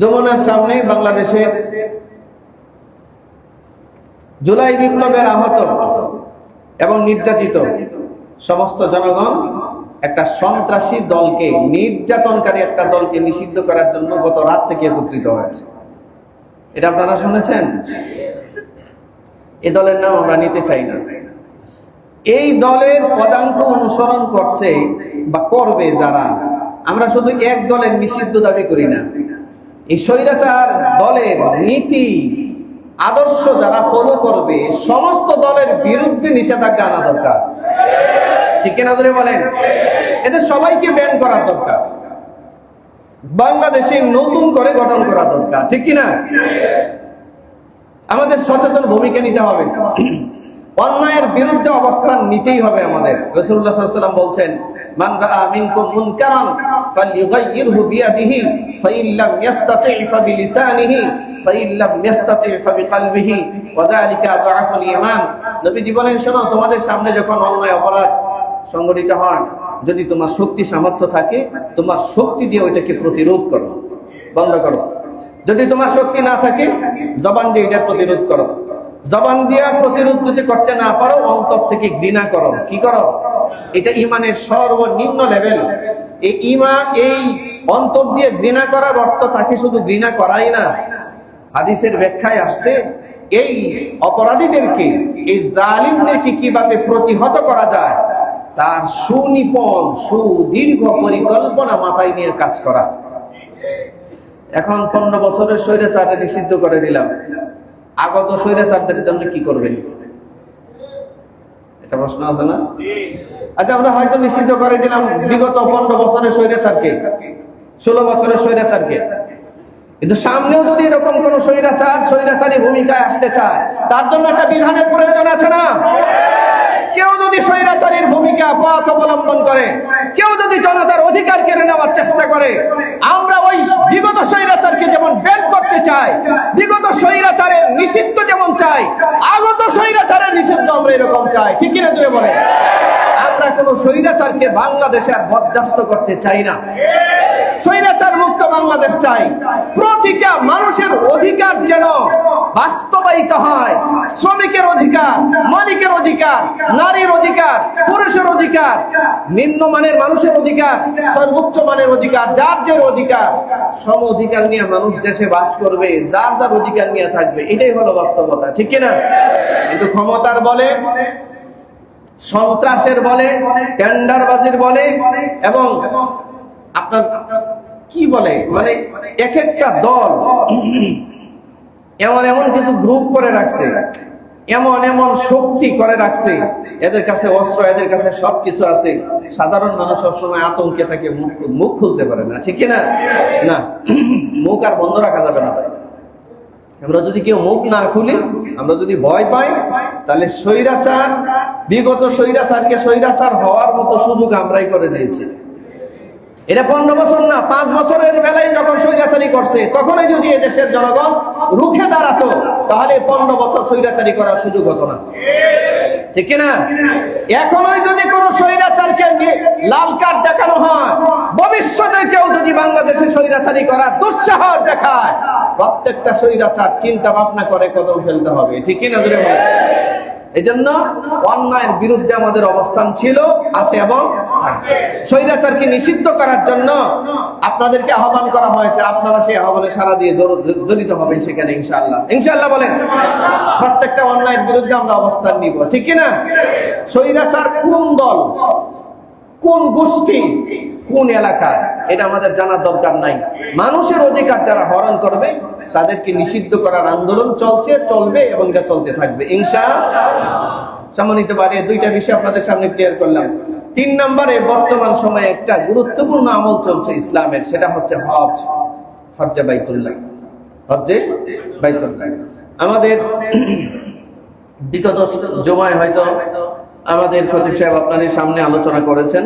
যমুনার সামনে বাংলাদেশের জুলাই বিপ্লবের আহত এবং নির্যাতিত সমস্ত জনগণ একটা সন্ত্রাসী দলকে, নির্যাতনকারী একটা দলকে নিষিদ্ধ করার জন্য গত রাত থেকে একত্রিত হয়েছে। এটা আপনারা শুনেছেন? এই দলের নাম আমরা নিতে চাই না। এই দলের পদাঙ্ক অনুসরণ করছে বা করবে যারা, আমরা শুধু এক দলের নিষিদ্ধ দাবি করি না, এই স্বৈরাচার দলের নীতি আদর্শ যারা ফলো করবে, সমস্ত দলের বিরুদ্ধে নিষেধাজ্ঞা আনা দরকার। ঠিক না ধরে বলেন? এদের সবাইকে ব্যান করার দরকার, বাংলাদেশে নতুন করে গঠন করা দরকার। ঠিক কিনা? আমাদের সচেতন ভূমিকা নিতে হবে, অন্যায়ের বিরুদ্ধে অবস্থান নিতেই হবে আমাদের। রাসূলুল্লাহ সাল্লাল্লাহু আলাইহি ওয়াসাল্লাম বলছেন, মান রাআ মিনকুম মুনকারান ফালইয়ুগাইয়িরহু বিয়াদিহি ফাইন লাম ইস্তাতি' ফাবিলিসানিহি ফাইন লাম ইস্তাতি' ফাবিকলবিহি ওয়া যালিকা আযআফুল ঈমান। নবীজি বলেন, শোনো, তোমাদের সামনে যখন অন্যায় অপরাধ সংঘটিত হয়, যদি তোমার শক্তি সামর্থ্য থাকে, তোমার শক্তি দিয়ে ওইটাকে প্রতিরোধ করো, বন্ধ করো। যদি তোমার শক্তি না থাকে, জবান দিয়ে এটা প্রতিরোধ করো। জবান দিয়া প্রতিরোধ যদি করতে না পারো, অন্তর থেকে ঘৃণা করো। কি করো? এটা ঈমানের সর্বনিম্ন লেভেল। এই অন্তর দিয়ে ঘৃণা করার অর্থ তাকে শুধু ঘৃণা করাই না, হাদিসের ব্যাখ্যায় আসছে এই অপরাধীদেরকে, এই জালিমদেরকে কিভাবে প্রতিহত করা যায় তার সুনিপুণ সুদীর্ঘ পরিকল্পনা মাথায় নিয়ে কাজ করা। এখন 15 বছরের স্বৈরাচারে নিষিদ্ধ করে দিলাম, আগত স্বৈরাচারদের জন্য কি করবেন? এটা প্রশ্ন আছে না? আচ্ছা, আমরা হয়তো নিষিদ্ধ করে দিলাম বিগত 15 বছরের স্বৈরাচারকে, 16 বছরের স্বৈরাচারকে, কিন্তু সামনেও যদি এরকম কোন স্বৈরাচারী ভূমিকায় আসতে চায় তার জন্য একটা বিধানের প্রয়োজন আছে না? কেউ যদি স্বৈরাচারীর ভূমিকা পথ অবলম্বন করে, কেউ যদি জনতার অধিকার কেড়ে নেওয়ার চেষ্টা করে, আমরা ওই বিগত স্বৈরাচারকে যেমন বের করতে চাই, বিগত স্বৈরাচারের নিষিদ্ধ যেমন চাই, আগত স্বৈরাচারের নিষিদ্ধ আমরা এরকম চাই। ঠিক কিনা জোরে বলে? আমরা কোন স্বৈরাচারকে বাংলাদেশে আর বরদাস্ত করতে চাই না। স্বৈরাচার মুক্ত বাংলাদেশ চাই। প্রতিটা মানুষের অধিকার যেন বাস্তবায়িত হয়। শ্রমিকের অধিকার, মালিকের অধিকার, নারীর অধিকার, পুরুষের অধিকার, নিম্নমানের মানুষের অধিকার, সর্বোচ্চ মানের অধিকার, যার যার অধিকার, সম অধিকার নিয়ে মানুষ দেশে বাস করবে, যার যার অধিকার নিয়ে থাকবে, এটাই হলো বাস্তবতা। ঠিক কিনা? কিন্তু ক্ষমতার বলে, সন্ত্রাসের বলে, টেন্ডারবাজির বলে এবং আপনার কি বলে, মানে এক একটা দল এমন এমন কিছু গ্রুপ করে রাখছে, এমন এমন শক্তি করে রাখছে, এদের কাছে অস্ত্র, এদের কাছে সবকিছু আছে। সাধারণ মানুষ সবসময় আতঙ্কে থাকে, মুখ খুলতে পারে না। ঠিক না? না, মুখ আর বন্ধ রাখা যাবে না ভাই। আমরা যদি কেউ মুখ না খুলি, আমরা যদি ভয় পাই, তাহলে স্বৈরাচার, বিগত স্বৈরাচারকে স্বৈরাচার হওয়ার মতো সুযোগ আমরাই করে দিয়েছি। এটা 15 বছর না, 5 বছরের বেলায় যখন স্বৈরাচারী করছে, তখনই যদি এদেশের জনগণ রুখে দাঁড়াতো, তাহলে 15 বছর স্বৈরাচারী করার সুযোগ হতো না। ঠিক না? এখনই যদি কোন স্বৈরাচারকে লাল কার্ড দেখানো হয়, ভবিষ্যতে কেউ যদি বাংলাদেশে স্বৈরাচারী করার দুঃসাহস দেখায়, প্রত্যেকটা স্বৈরাচার চিন্তা ভাবনা করে কদম ফেলতে হবে। ঠিক না? ধরে বলে এই জন্য অন্যায়ের বিরুদ্ধে আমাদের অবস্থান ছিল, আছে এবং স্বৈরাচারকে নিষিদ্ধ করার জন্য আপনাদেরকে আহ্বান করা হয়েছে। আপনারা সেই আহ্বানে সাড়া দিয়ে জড়িত হবেন সেখানে ইনশাআল্লাহ। ইনশাআল্লাহ বলেন। প্রত্যেকটা অন্যায়ের বিরুদ্ধে আমরা অবস্থান নিব। ঠিক কি না? স্বৈরাচার কোন দল, কোন গোষ্ঠী, কোন এলাকা, এটা আমাদের জানার দরকার নাই। মানুষের অধিকার যারা হরণ করবে তাদেরকে নিষিদ্ধ করার আন্দোলন চলছে, চলবে এবং এটা চলতে থাকবে ইনশাআল্লাহ। সম্মানিত বাড়ি, দুইটা বিষয় আপনাদের সামনে ক্লিয়ার করলাম। 3 নম্বরে বর্তমান সময়ে একটা গুরুত্বপূর্ণ আমল চলছে ইসলামের, সেটা হচ্ছে হজ, হজ্জে বাইতুল্লাহ। হজ্জে বাইতুল্লাহ আমাদের বিগত জুমায় হয়তো আমাদের খতিব সাহেব আপনাদের সামনে আলোচনা করেছেন,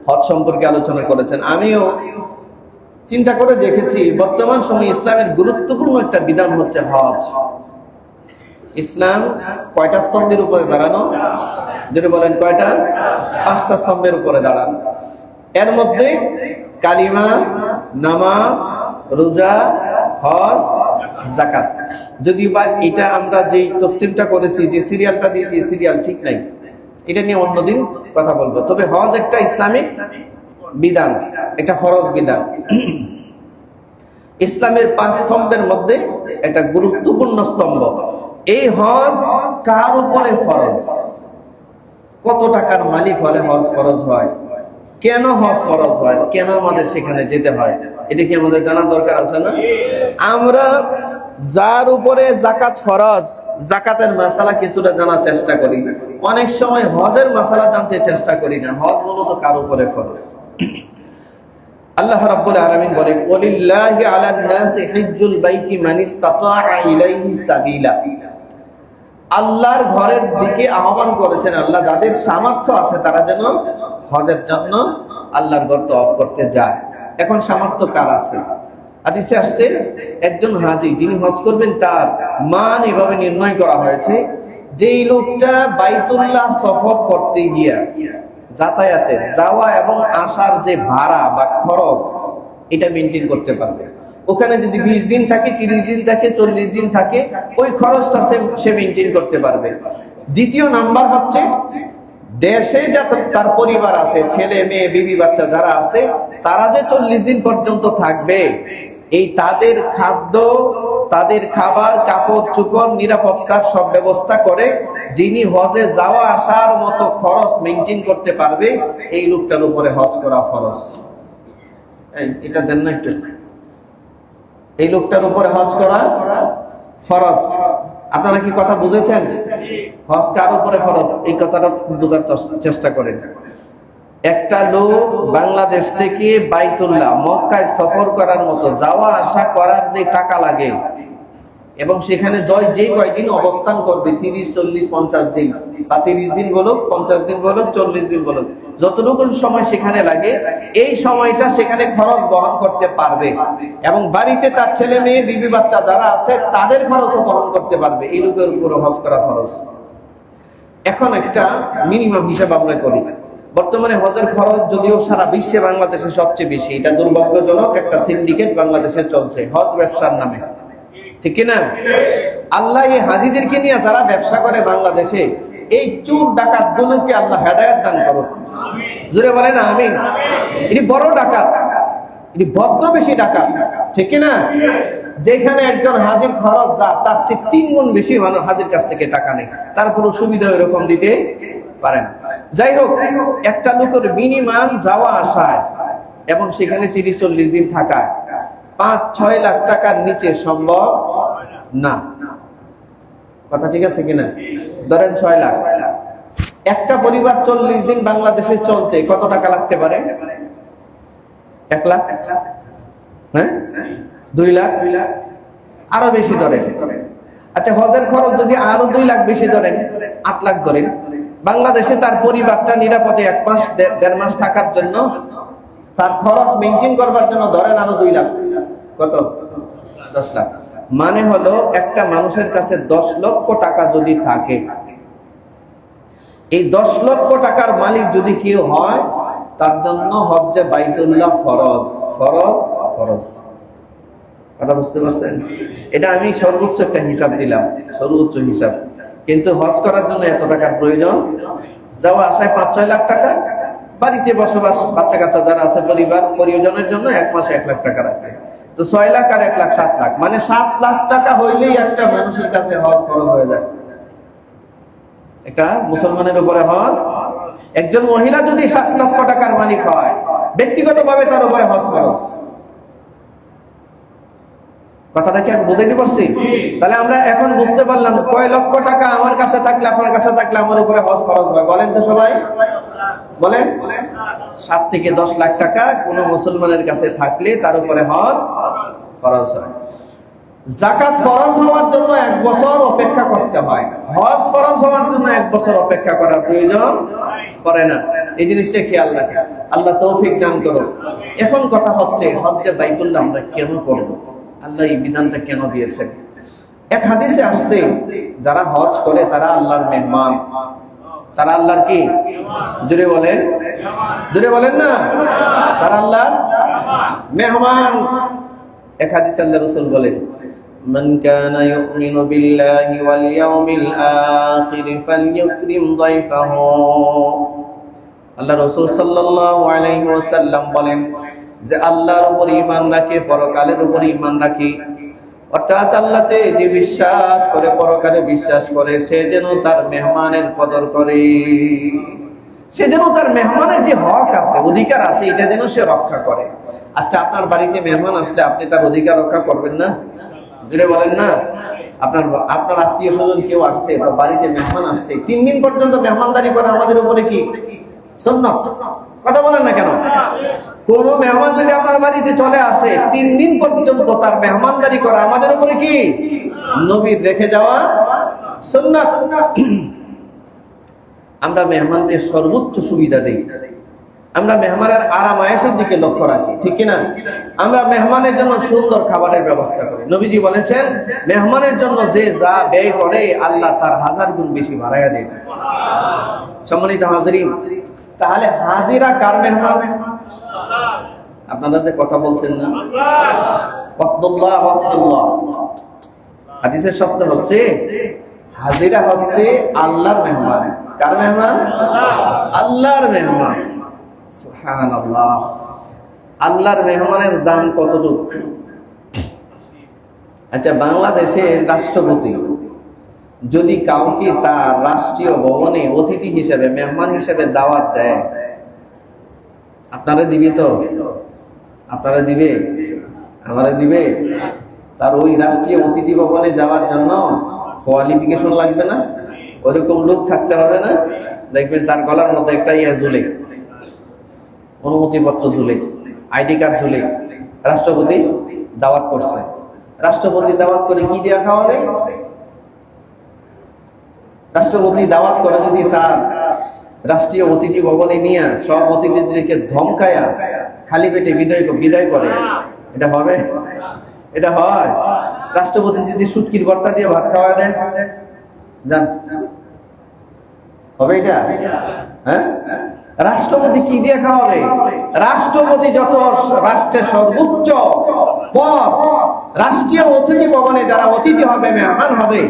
হজ সম্পর্কে আলোচনা করেছেন। আমিও চিন্তা করে দেখেছি, বর্তমান সময়ে ইসলামের গুরুত্বপূর্ণ একটা বিধান হচ্ছে হজ। ইসলাম কয়টা স্তম্ভের উপরে দাঁড়ানো? যদি বলেন কয়টা? 5টা স্তম্ভের উপরে দাঁড়ানো। এর মধ্যে কালিমা, নামাজ, রোজা, হজ, যাকাত। যদি বা এটা আমরা যেই তফসিলটা করেছি, যে সিরিয়ালটা দিয়েছি, সিরিয়াল ঠিক নাই, এটা নিয়ে অন্যদিন কথা বলবো। তবে হজ একটা ইসলামিক বিধান, একটা ফরজ বিধান। ইসলামের 5 স্তম্ভের মধ্যে একটা গুরুত্বপূর্ণ স্তম্ভ। এই হজ কার উপরে ফরজ? কত টাকার মালিক হলে হজ ফরজ হয়? কেন হজ ফরজ হয়? কেন আমাদের সেখানে যেতে হয়? এটা কি আমাদের জানার দরকার আছে না? আমরা যার উপরে যাকাত ফরজ, যাকাতের মাসালা কিছুটা জানার চেষ্টা করি, অনেক সময় হজের মাসালা জানতে চেষ্টা করি না। হজ মূলত কার উপরে ফরজ? আল্লাহ রাব্বুল আলামিন বলেন, ওয়ালিল্লাহি আলান নাসি হিজ্জুল বাইতি মান ইসতাতাআ ইলাইহি সাবিলা। আল্লাহর ঘরের দিকে আহ্বান করেছেন আল্লাহ, যাদের সামর্থ্য আছে তারা যেন হজের জন্য আল্লাহর ঘর তওয়াফ করতে যায়। এখন সামর্থ্য কার আছে? হাদিসে আসছে, একজন হাজী যিনি হজ করবেন তার মান এভাবে নির্ণয় করা হয়েছে, যেই লোকটা বাইতুল্লাহ সফর করতে গিয়া যাতায়াতে যাওয়া এবং আসার যে ভাড়া বা খরচ, এটা মেনটেন করতে পারবে। ওখানে যদি 20 দিন থাকে, 30 দিন থাকে, 40 দিন থাকে, ওই খরচটা সে মেনটেন করতে পারবে। দ্বিতীয় নাম্বার হচ্ছে দেশে যা তার পরিবার আছে, ছেলে মেয়ে বিবি বাচ্চা যারা আছে, তারা যে 40 দিন পর্যন্ত থাকবে, এই তাদের খাদ্য, তাদের খাবার, কাপড় চোপড়, নিরাপত্তার সব ব্যবস্থা করে যিনি হজে যাওয়া আসার মতো খরচ মেনটেন করতে পারবে, এই লোকটার উপরে হজ করা ফরজ। এটা দেন না একটু, এই লোকটার উপরে হজ করা ফরজ। আপনারা কি কথা বুঝেছেন? হজ কার উপরে ফরজ, এই কথাটা বোঝার চেষ্টা করেন। একটা লোক বাংলাদেশ থেকে বাইতুল্লাহ মক্কায় সফর করার মতো যাওয়া আসা করার যে টাকা লাগে, এবং সেখানে যে কয়দিন অবস্থান করবে, 30, 40, 50 দিন, বা 30 দিন বলুক, 50 দিন বলুক, 40 দিন বলুক, যতটুকু সময় সেখানে লাগে, এই সময়টা সেখানে খরচ বহন করতে পারবে, এবং বাড়িতে তার ছেলে মেয়ে বিবি বাচ্চা যারা আছে তাদের খরচও বহন করতে পারবে, এই লোকের উপর হজ করা ফরজ। এখন একটা মিনিমাম হিসাব আমরা করি। বর্তমানে হজের খরচ যদিও সারা বিশ্বে বাংলাদেশে সবচেয়ে বেশি, এটা দুর্ভাগ্যজনক, একটা সিন্ডিকেট বাংলাদেশে চলছে হজ ব্যবসার নামে, ঠিক কিনা? আল্লাহ এই হাজিদেরকে নিয়ে যারা ব্যবসা করে বাংলাদেশে, এই চোর ডাকাত গুলোকে আল্লাহ হেদায়েত দান করুক, জোরে বলেন আমিন। এটি বড় ডাকাত, এটি ভদ্র বেশি ডাকাত, ঠিক কিনা? যেখানে একজন হাজির খরচ যা তার চেয়ে 3 গুণ বেশি মানুষ হাজির কাছ থেকে টাকা নেয়, তারপরও সুবিধা এরকম দিতে পারে না। যাই হোক, একটা লোকের মিনিমাম যাওয়া আসায় এবং সেখানে 30-40 দিন থাকায় 5-6 লাখ টাকার নিচে সম্ভব না। কথা ঠিক আছে কিনা? ধরেন 6 লাখ। একটা পরিবার 40 দিন বাংলাদেশে চলতে কত টাকা লাগতে পারে? 1 লাখ, হ্যাঁ, 2 লাখ, আরো বেশি ধরেন। আচ্ছা, হজের খরচ যদি আরো 2 লাখ বেশি ধরেন, 8 লাখ ধরেন। বাংলাদেশে তার পরিবারটা নিরাপদে 1 মাস 1.5 মাস থাকার জন্য, তার খরচ মেনটেন করবার জন্য ধরেন আরো 2 লাখ, কত? 10 লাখ। মানে হলো একটা মানুষের কাছে 10 লক্ষ টাকা যদি থাকে, এই 10 লক্ষ টাকার মালিক যদি কেউ হয়, তার জন্য হজ্জে বাইতুল্লাহ ফরজ, ফরজ, ফরজ। কথা বুঝতে পারছেন? এটা আমি সর্বোচ্চ একটা হিসাব দিলাম, সর্বোচ্চ হিসাব। কিন্তু হজ করার জন্য এত টাকার প্রয়োজন, যাওয়া আসায় 5-6 লাখ টাকা, বাড়িতে বসবাস, বাচ্চা কাচ্চা যারা আছে, পরিবার পরিজনের জন্য 1 মাসে 1 লাখ টাকা রাখে, তো 6 লাখ আর 1 লাখ 7 লাখ, মানে 7 লাখ টাকা হইলেই একটা মানুষের কাছে হজ ফরজ হয়ে যায়। একটা মুসলমানের উপরে হজ, একজন মহিলা যদি 7 লক্ষ টাকার মালিক হয়, ব্যক্তিগতভাবে তার উপরে হজ ফরজ। কথাটা কি আমি বুঝাইতে পারছি? তাহলে আমরা এখন বুঝতে পারলাম কয় লক্ষ টাকা আমার কাছে থাকলে, আপনার কাছে থাকলে আমার উপরে হজ ফরজ হয়। বলেন তো সবাই, বলেন। 7 থেকে 10 লাখ টাকা কোন মুসলমানের কাছে থাকলে তার উপরে হজ ফরজ হয়। যাকাত ফরজ হওয়ার জন্য 1 বছর অপেক্ষা করতে হয়, হজ ফরজ হওয়ার জন্য 1 বছর অপেক্ষা করার প্রয়োজন পড়ে না। এই জিনিসটা খেয়াল রাখেন, আল্লাহ তৌফিক দান করুন। এখন কথা হচ্ছে, হজ্জে বাইতুল্লাহ আমরা কেন করব? আল্লাহ এই বিধানটা কেন দিয়েছেন? এক হাদিসে আসছে, যারা হজ করে তারা আল্লাহর মেহমান। তারা আল্লাহর কি? জোরে বলেন, জোরে বলেন না। তারা আল্লাহর মেহমান। এক হাদিসে আল্লাহ রাসূল বলেন, মান কানা ইউমিনু বিল্লাহি ওয়াল ইয়াউমিল আখির ফালইউকরিম দাইফাহু। আল্লাহ রাসূল সাল্লাল্লাহু আলাইহি ওয়াসাল্লাম বলেন যে আল্লাহর উপর ঈমান রাখে, পরকালের উপর ঈমান রাখে, অর্থাৎ আল্লাহতে যে বিশ্বাস করে, পরকালে বিশ্বাস করে, সে যেন তার মেহমানের কদর করে, সে যেন তার মেহমানের যে হক আছে, অধিকার আছে, এটা যেন সে রক্ষা করে। আচ্ছা, আপনার বাড়িতে মেহমান আসলে আপনি তার অধিকার রক্ষা করবেন না? জোরে বলেন না। আপনার আত্মীয় স্বজন কেউ আসছে, বা বাড়িতে মেহমান আসছে, 3 দিন পর্যন্ত মেহমানদারি করা আমাদের উপরে কি সুন্নাত? কথা বলেন না কেন? কোন মেহমান যদি আপনার বাড়িতে চলে আসে, 3 দিন পর্যন্ত তার মেহমানদারি করা আমাদের উপরে কি নবীর রেখে যাওয়া সুন্নাত। আমরা মেহমানকে সর্বোচ্চ সুবিধা দেই, আমরা মেহমানের আরাম আয়েশের দিকে লক্ষ্য রাখি, ঠিক কিনা? আমরা মেহমানের জন্য সুন্দর খাবারের ব্যবস্থা করি। নবীজি বলেছেন, মেহমানের জন্য যে যা ব্যয় করে আল্লাহ তার 1000 গুণ বেশি বাড়াইয়া দেয়। সম্মানিত হাজিরিন, তাহলে হাজিরা কার মেহমান? আপনারা যে কথা বলছেন না, ওয়াফদুল্লাহ, ওয়াফদুল্লাহ, হাদিসের শব্দ হচ্ছে হাজিরা হচ্ছে আল্লাহর মেহমান। কার মেহমান? আল্লাহর মেহমান। সুবহানাল্লাহ। আল্লাহর মেহমানের দাম কতটুকু? আচ্ছা, বাংলাদেশের রাষ্ট্রপতি যদি কাউকে তার রাষ্ট্রীয় ভবনে অতিথি হিসেবে, মেহমান হিসেবে দাওয়াত দেয়, আপনারা দিবে তো? আপনারা দিবে? আমারা দিবে? তার ওই রাষ্ট্রীয় অতিথি ভবনে যাওয়ার জন্য কোয়ালিফিকেশন লাগবে না? ওরকম লোক থাকতে হবে না? দেখবেন তার গলার মধ্যে একটা ঝুলে, অনুমতিপত্র ঝুলে, আইডি কার্ড ঝুলে। রাষ্ট্রপতি দাওয়াত করছে। রাষ্ট্রপতি দাওয়াত করে কি দিয়া খাওয়াবে? রাষ্ট্রপতি দাওয়াত করে যদি তার রাষ্ট্রীয় অতিথি ভবনে নিয়ে সব অতিথিদেরকে ধমকায়া খালি পেটে বিদায় করে, এটা হবে? এটা হয়? রাষ্ট্রপতি যদি শুটকির ভর্তা দিয়ে ভাত খাওয়া দেয়, জান হবে এটা? হ্যাঁ, রাষ্ট্রপতি কি দিয়ে খাওয়াবে? রাষ্ট্রপতি যত রাষ্ট্রের সর্বোচ্চ পদ, রাষ্ট্রীয় অতিথি ভবনে যারা অতিথি হবে, মেহমান হবে,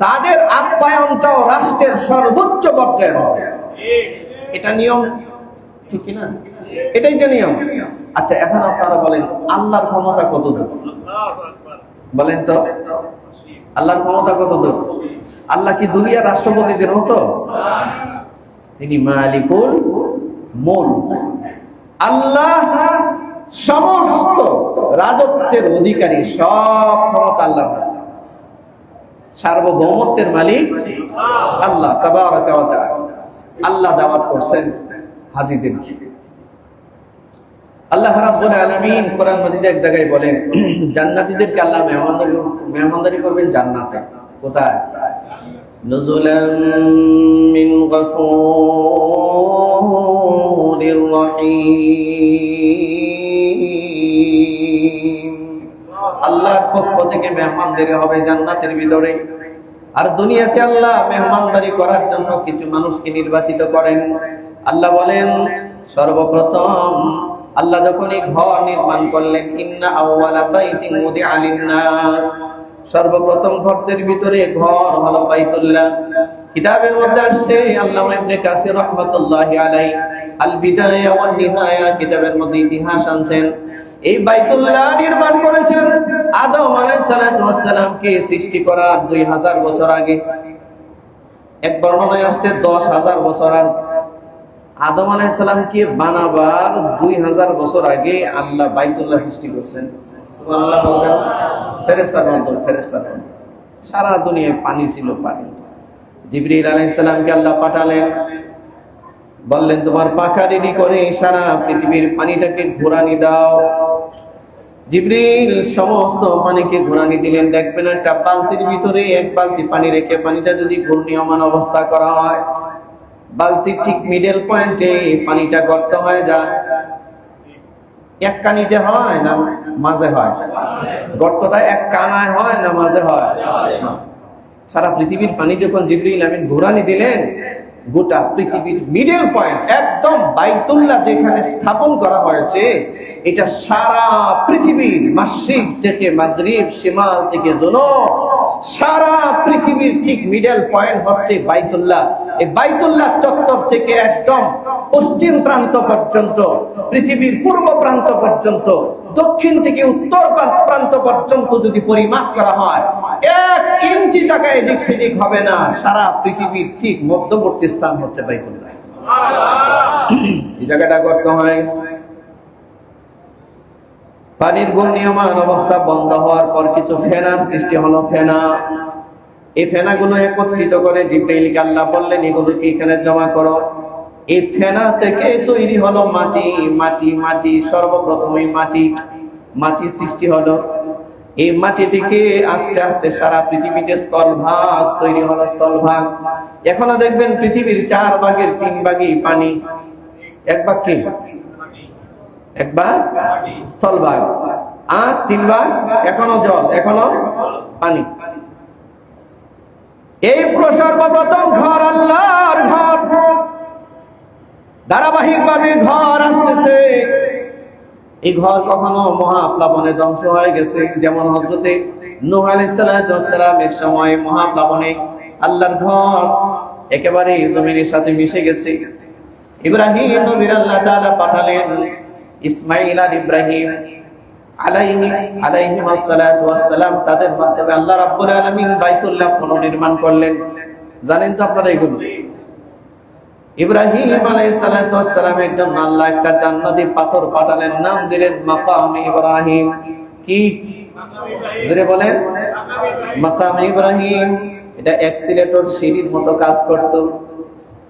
তাদের আপ্যায়নটাও রাষ্ট্রের সর্বোচ্চ পর্যায়ের হবে। এটা নিয়ম, ঠিক কিনা? এটাই তো নিয়ম। আচ্ছা, এখন আপনারা বলেন আল্লাহর ক্ষমতা কত দূর? বলেন তো, আল্লাহর ক্ষমতা কত দূর? আল্লাহ কি দুনিয়ার রাষ্ট্রপতিদের মতো? তিনি মালিকুল মুলক। আল্লাহ সমস্ত রাজত্বের অধিকারী, সব ক্ষমতা আল্লাহর হাতে। সার্বভৌমত্বের মালিক আল্লাহ তাবারাকা ওয়া তাআলা। আল্লাহ দাওয়াত করছেন হাজীদেরকে। আল্লাহ রাব্বুল আলামিন কোরআন মাজিদে এক জায়গায় বলেন, জান্নাতীদেরকে আল্লাহ মেহমানদারি করবেন জান্নাতে। কোথায়? নুজুলাম মিন গফুরির রহিম। আল্লাহর পক্ষ থেকে মেহমানদারি হবে জান্নাতের ভিতরে। আর দুনিয়াতে আল্লাহ মেহমানদারি করার জন্য কিছু মানুষকে নির্বাচিত করেন। আল্লাহ বলেন, সর্বপ্রথম আল্লাহ যখন এই ঘর নির্মাণ করলেন, ইন্না আউওয়ালা বাইতিন উদিআ লিন-নাস, সর্বপ্রথম ঘরদের ভিতরে ঘর হলো বাইতুল্লাহ। কিতাবের মধ্যে আসছে, আল্লামা ইবনে কাসির রাহমাতুল্লাহি আলাইহি আল বিদায়া ওয়ান নিহায়া কিতাবের মধ্যে ইতিহাস আনছেন, এই বাইতুল্লাহ নির্মাণ করেছেন আদম আলাইহিস সালাতু ওয়াস সালামকে সৃষ্টি করার 2000 বছর আগে। এক বর্ণনায় আসছে 10,000 বছর। আর আদম আলাইহিস সালামকে বানাবার 2000 বছর আগে আল্লাহ বাইতুল্লাহ সৃষ্টি করছেন। সুবহানাল্লাহ বলেন। ফেরেশতার মাধ্যমে, ফেরেশতার মাধ্যমে। সারা দুনিয়ায় পানি ছিল, পানি। জিবরিল আলাইহিস সালামকে আল্লাহ পাঠালেন, বললেন তোমার পাখা রেডি করে সারা পৃথিবীর পানিটাকে ঘোরানি দাও। জিবরিল সমস্ত পানিকে ঘোরানি দিলেন। দেখবেন একটা বালতির ভিতরে এক বালতি পানি রেখে পানিটা যদি ঘূর্ণীয়মান অবস্থা করা হয়, বালতির ঠিক মিডল পয়েন্টে পানিটা গর্ত হয়ে যায়। এক কানিতে হয় না মাঝে হয়? গর্তটা এক কানায় হয় না মাঝে হয়? সারা পৃথিবীর পানি যখন জিবরিল আমিন ঘোরানি দিলেন, গোটা পৃথিবীর মিডল পয়েন্ট একদম বাইতুল্লাহ যেখানে স্থাপন করা হয়েছে, এটা সারা পৃথিবীর মাশরিক থেকে মাগরিব, শিমাল থেকে জুনুব, সারা পৃথিবীর ঠিক মিডল পয়েন্ট হচ্ছে বাইতুল্লাহ। এই বাইতুল্লাহ চত্বর থেকে একদম পশ্চিম প্রান্ত পর্যন্ত, পৃথিবীর পূর্ব প্রান্ত পর্যন্ত, দক্ষিণ থেকে উত্তর প্রান্ত পর্যন্ত যদি পরিমাপ করা হয়, 1 ইঞ্চি জায়গায় এদিক সেদিক হবে না। সারা পৃথিবীর ঠিক মধ্যবর্তী স্থান হচ্ছে বাইতুল্লাহ। এই জায়গাটা গর্ত হয়ে গেছে। পানির ঘূর্ণীয়মান অবস্থা বন্ধ হওয়ার পর কিছু ফেনার সৃষ্টি হলো। ফেনা, এই ফেনাগুলো একত্রিত করে জিবরাইলকে আল্লাহ বললেন এগুলোকে এখানে জমা করো। এই ফেনা থেকে তৈরি হলো মাটি। মাটি মাটি সর্বপ্রথমে মাটি সৃষ্টি হলো। এই মাটি থেকে আস্তে আস্তে সারা পৃথিবীতে স্থলভাগ তৈরি হলো। স্থলভাগ এখনো দেখবেন পৃথিবীর 4 ভাগের 3 ভাগই পানি, 1 ভাগ কি? 1 ভাগ স্থলভাগ, আর 3 ভাগ এখনো জল, এখনো পানি। এই সর্বপ্রথম ঘর আল্লাহর ঘর, ধারাবাহিক ভাবে ঘর আসতেছে। এই ঘর কখনো মহাপ্লাবনে ধ্বংস হয়ে গেছে, যেমন হযরতে নূহ আলাইহিস সালামের সময় মহাপ্লাবনে আল্লাহর ঘর একেবারে জমিনের সাথে মিশে গেছে। ইব্রাহিম নবীর আল্লাহ তাআলা পাঠালেন ইসমাঈল আর ইব্রাহিম আলাইহিম আসসালাতু ওয়াসসালাম, তাদের মাধ্যমে আল্লাহ রাব্বুল আলামিন বাইতুল্লাহ পুনর্নির্মাণ করলেন। জানেন তো আপনারা এগুলো? ইব্রাহিম আলাইহিস সালাতু ওয়াসসালামের জন্য আল্লাহ একটা জান্নাতি পাথর পাঠালেন, নাম দিলেন মাকাম ইব্রাহিম। কি জোরে বলেন? মাকাম ইব্রাহিম। এটা অ্যাক্সিলেটর সিঁড়ির মতো কাজ করত,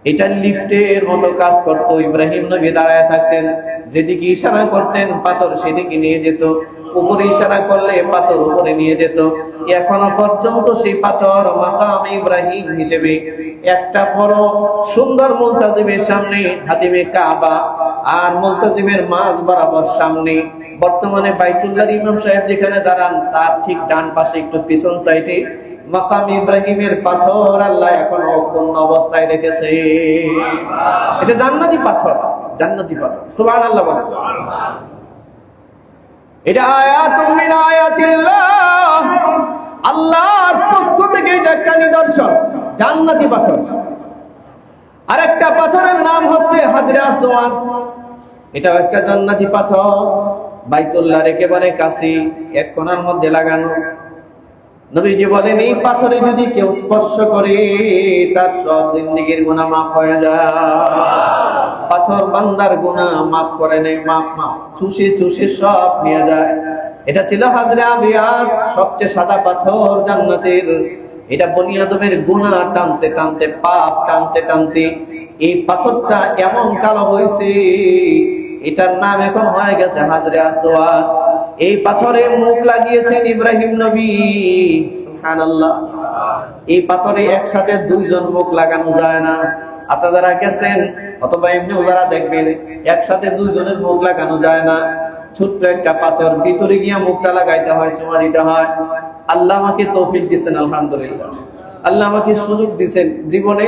এটা লিফটের মতো কাজ করত। ইব্রাহিম নবী দাঁড়ায় থাকতেন, যেদিকে ইশারা করতেন পাথর সেদিকে নিয়ে যেত, উপরে ইশারা করলে পাথর উপরে নিয়ে যেত। এখনো পর্যন্ত সেই পাথর মাকাম ইব্রাহিম হিসেবে একটা বড় সুন্দর মুলতাজিমের সামনে, হাতিমে কাবা আর মুলতাজিমের মাঝ বরাবর সামনে, বর্তমানে বাইতুল্লাহর ইমাম সাহেব যেখানে দাঁড়ান তার ঠিক ডান পাশে একটু পিছন সাইডে মাকাম ইব্রাহিমের পাথর আল্লাহ এখনো অক্ষুণ্ণ অবস্থায় রেখেছে। এটা জান্নাতি পাথর, জান্নাতি পাথর। সুবহানাল্লাহ বলেন। এটা আয়াতুম মিন আয়াতিল্লাহ, আল্লাহর পক্ষ থেকে এটা একটা নিদর্শন, জান্নাতি পাথর। আরেকটা পাথরের নাম হচ্ছে হাজরে আসওয়াদ, এটাও একটা জান্নাতি পাথর, বাইতুল্লাহর একেবারে কাছে এক কোণার মধ্যে লাগানো। নবীজি বলেন এই পাথরে যদি কেউ স্পর্শ করে তার সব জিন্দেগীর গুনাহ মাফ হয়ে যায়। পাথর বান্দার গুনাহ মাফ করে নেয়, মাফ চুষে চুষে সব নিয়ে যায়। এটা ছিল হাজরে আবিয়াদ, সবচেয়ে সাদা পাথর জান্নাতের। এটা বনি আদমের গুনাহ টানতে টানতে, পাপ টানতে টানতে এই পাথরটা এমন কালো হয়েছে, এটার নাম এখন হয়ে গেছে হাজরে আসওয়াদ। এই পাথরে মুখ লাগিয়েছেন ইব্রাহিম নবী। সুবহানাল্লাহ। এই পাথরে একসাথে দুইজন মুখ লাগানো যায় না। আপনারা যারা গেছেন অথবা এমনিও যারা দেখবেন, একসাথে দুইজনের মুখ লাগানো যায় না। ছোট্ট একটা পাথর, ভিতরে গিয়া মুখটা লাগাইতে হয়, চুমা দিতে হয়। আল্লাহ আমাকে তৌফিক দিয়েছেন, আলহামদুলিল্লাহ। আল্লাহ আমাকে সুযোগ দিয়েছেন, জীবনে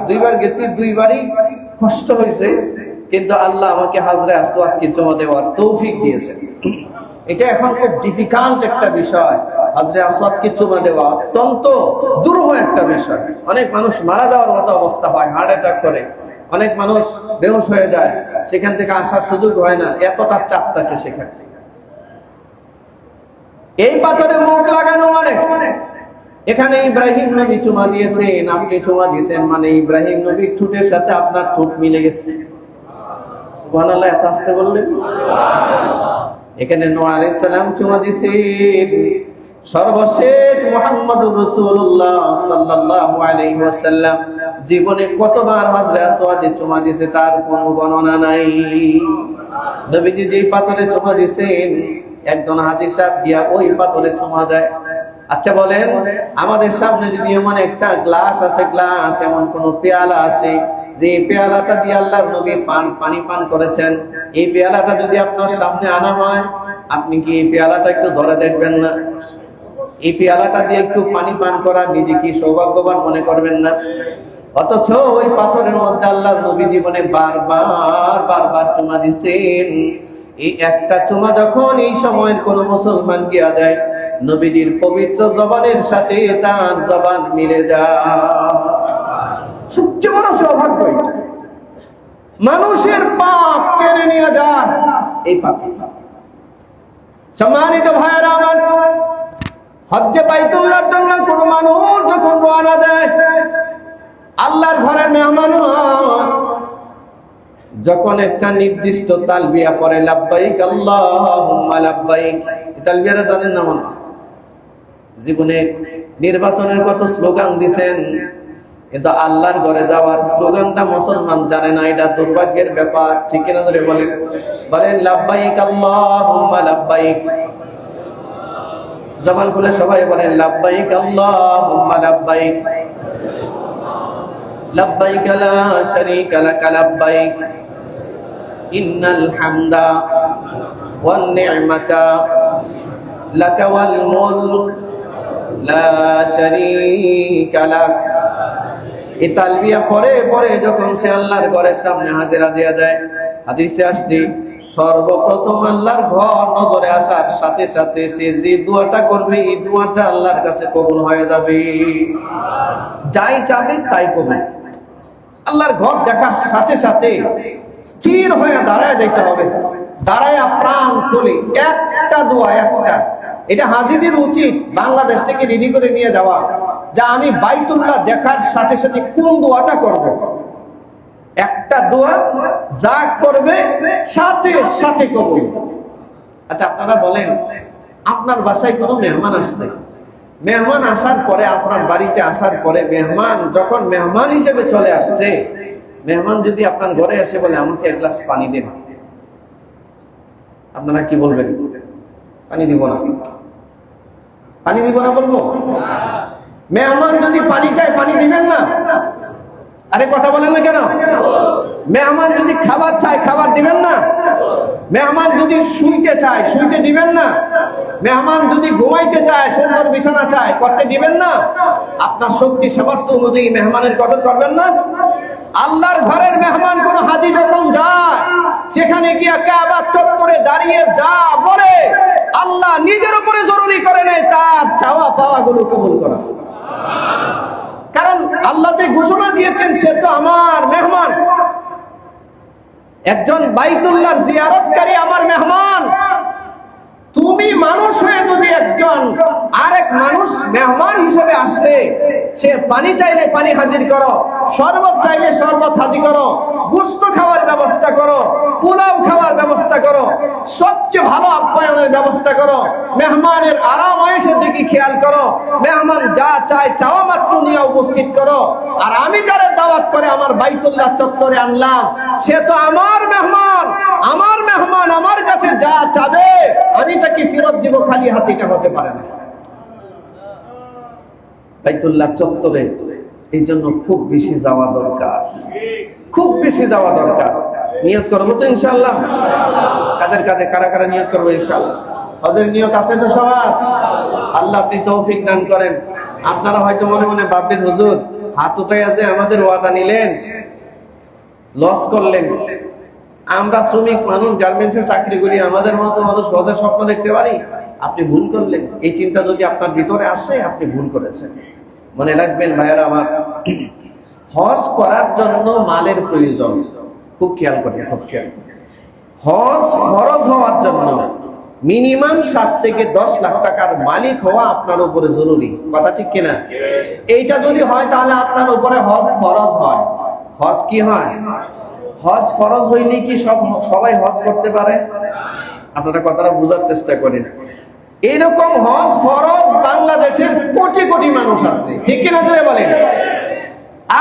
দুইবার গেছি, দুইবারই কষ্ট হয়েছে, কিন্তু আল্লাহ আমাকে হাজরে আসওয়াদকে চুমা দেওয়ার তৌফিক দিয়েছেন। এটা এখন খুব ডিফিকাল্ট একটা বিষয়, হাজরে আসওয়াদকে চুমা দেওয়া অত্যন্ত দুরূহ একটা বিষয়। অনেক মানুষ মারা যাওয়ার মতো অবস্থা হয়, হার্ট অ্যাটাক করে, অনেক মানুষ বেহুশ হয়ে যায়, সেখান থেকে আসার সুযোগ হয় না, এতটা চাপ থাকে সেখানে। এই পাথরে মুখ লাগানো মানে এখানে ইব্রাহিম নবী চুমা দিয়েছেন, আপনি চুমা দিয়েছেন মানে ইব্রাহিম নবীর ঠোঁটের সাথে আপনার ঠোঁট মিলে গেছে। সুবহানাল্লাহ, এত আসতে বললেন। এখানে নূহ আলাইহিস সালাম চুমা দিয়েছেন, সর্বশেষ মুহাম্মদুর রাসূলুল্লাহ সাল্লাল্লাহু আলাইহি ওয়াসাল্লাম জীবনে কতবার হাজরে আসওয়াদে চুমা দিয়েছে তার কোনো গণনা নাই। নবীজি যেই পাথরে চুমা দিয়েছেন, একজন হাজী সাহেব গিয়া ওই পাথরে চুমা দেয়। আচ্ছা বলেন, আমাদের সামনে যদি এমন একটা গ্লাস আছে, গ্লাস এমন কোন পেয়ালা আছে যে পেয়ালাটা দিয়ে আল্লাহর নবী পানি পান করেছেন, এই পেয়ালাটা যদি আপনার সামনে আনা হয়, আপনি কি এই পেয়ালাটা একটু ধরে দেখবেন না? এই পেয়ালাটা দিয়ে একটু পানি পান করা নিজে কি সৌভাগ্যবান মনে করবেন না? অথচ ওই পাথরের মধ্যে আল্লাহর নবী জীবনে বারবার চুমা দিয়েছেন। এই একটা চুমা যখন এই সময়ের কোন মুসলমান গিয়া দেয়, নবীজির পবিত্র জবানের সাথে তার জবান মিলে যায়। সবচেয়ে বড় সৌভাগ্য এটা, মানুষের পাপ কেড়ে নিয়ে যায় এই পাথর। সম্মানিত ভাইয়েরা আমার, হজ্জে বাইতুল্লাহর জন্য কোন মানুষ যখন রওনা দেয়, আল্লাহর ঘরের মেহমান হয়, যখন একটা নির্দিষ্ট তালবিয়া পড়ে, লাব্বাইক আল্লাহুম্মা লাব্বাইক, এই তালবিয়াটা জানেন না মনে? জীবনে নির্বাচনের কত স্লোগান দিছেন, কিন্তু আল্লাহর ঘরে যাওয়ার স্লোগানটা মুসলমান জানে না, এটা দুর্ভাগ্যের ব্যাপার। ঠিক কিনা ধরে বলেন? লাব্বাইক আল্লাহুম্মা লাব্বাইক। জবান খুলে সবাই বলেন লাব্বাইক আল্লাহুম্মা লাব্বাইক, লাব্বাইক লা শারীকা লাক লাব্বাইক, ইন্নাল হামদা ওয়ান নি'মাতা লাকা ওয়াল মুলক লা শারীকা লাক। এই তালবিয়া পরে যখন সে আল্লাহর ঘরের সামনে হাজিরা দেয়া দেয়, হাদিসে আসছে সর্বপ্রথম আল্লাহর ঘর নজরে আসার সাথে সাথে সে যে দোয়াটা করবে এই দোয়াটা আল্লাহর কাছে কবুল হয়ে যাবে। যাই চাবে তাই কবুল। আল্লাহর ঘর দেখার সাথে সাথে স্থির হয়ে দাঁড়ায় যাইতে হবে, দাঁড়ায় প্রাণ খুলে একটা দোয়া, একটা, এটা হাজিদের উচিত বাংলাদেশ থেকে রেডি করে নিয়ে যাওয়া, যা আমি বাইতুল্লাহ দেখার সাথে সাথে কোন দোয়াটা করব। একটা দোয়া যা করবে সাথে সাথে কবুল। আচ্ছা আপনারা বলেন, আপনার বাসায় কোনো মেহমান আসছে, মেহমান আসার পরে, আপনার বাড়িতে আসার পরে মেহমান যখন মেহমান হিসেবে চলে আসছে, মেহমান যদি আপনার ঘরে এসে বলে আমাকে এক গ্লাস পানি দিন, আপনারা কি বলবেন? পানি দিব না, পানি দিব না বলবো? মেহমান যদি পানি চায় পানি দিবেন না? আরে কথা বলেন না কেন? মেহমান যদি খাবার চায় খাবার দিবেন না? মেহমান যদি শুইতে চায় শুইতে দিবেন না? মেহমান যদি ঘুমাইতে চায়, সুন্দর বিছানা চায়, করতে দিবেন না? আপনার শক্তি সামর্থ্য অনুযায়ী মেহমানের কদর করবেন না? আল্লাহর ঘরের মেহমান কোন হাজী যখন যায়, সেখানে গিয়া কাবা চত্বরে দাঁড়িয়ে যা বলে, আল্লাহ নিজের উপরে জরুরি করে নেয় তার চাওয়া পাওয়া গুলো কবুল করা। কারণ আল্লাহ যে ঘোষণা দিয়েছেন সে তো আমার মেহমান। একজন বাইতুল্লাহর জিয়ারতকারী আমার মেহমান। তুমি মানুষ হয়ে যদি একজন আরেক মানুষ মেহমান হিসেবে আসলে, সে পানি চাইলে পানি হাজির করো, শরবত চাইলে শরবত হাজির করো, গোশত খাওয়ার ব্যবস্থা করো, পোলাও খাওয়ার ব্যবস্থা করো, সবচেয়ে ভালো আপ্যায়নের ব্যবস্থা করো, মেহমানের আরাম আয়েশের দিকে খেয়াল করো, মেহমান যা চায় চাওয়া মাত্র নিয়ে উপস্থিত করো। আর আমি যারা দাওয়াত করে আমার বাইতুল্লাহ চত্বরে আনলাম, সে তো আমার মেহমান। আমার মেহমান আমার কাছে যা চাবে আমি তাকে ফেরত দিব, খালি হাতে এটা হতে পারে না। বাইতুল্লাহ চত্বরে এই জন্য খুব বেশি যাওয়া দরকার, খুব বেশি যাওয়া দরকার। নিয়ত করবো তো ইনশাআল্লাহ? কাদের কাছে কারা কারা নিয়ত করবো ইনশাআল্লাহ? হজের নিয়ত আছে তো সবার? আল্লাহ আপনি তৌফিক দান করেন। আপনারা হয়তো মনে মনে ভাববেন, হুজুর হাত উঠাই আছে আমাদের ওয়াদা নিলেন, লস করলেন। আমরা শ্রমিক মানুষ, গার্মেন্টসে চাকরি করি, আমাদের মতো মানুষ হজের স্বপ্ন দেখতে পারি? আপনি ভুল করলেন। এই চিন্তা যদি আপনার ভিতরে আসে, আপনি ভুল করেছেন। মনে রাখবেন ভাইয়েরা আমার, হজ করার জন্য মালের প্রয়োজন। খুব খেয়াল করেন, খুব খেয়াল। হজ ফরজ হওয়ার জন্য মিনিমাম 7 থেকে 10 লাখ টাকার মালিক হওয়া আপনার উপরে জরুরি। কথা ঠিক কিনা? এইটা যদি হয় তাহলে আপনার উপরে হজ ফরজ হয়। হজ কি হয়? হজ ফরজ হইলে কি সবাই হজ করতে পারে? আপনারা কথাটা বোঝার চেষ্টা করেন। এরকম হজ ফরজ বাংলাদেশের কোটি কোটি মানুষ আছে, ঠিক কিনা জোরে বলেন?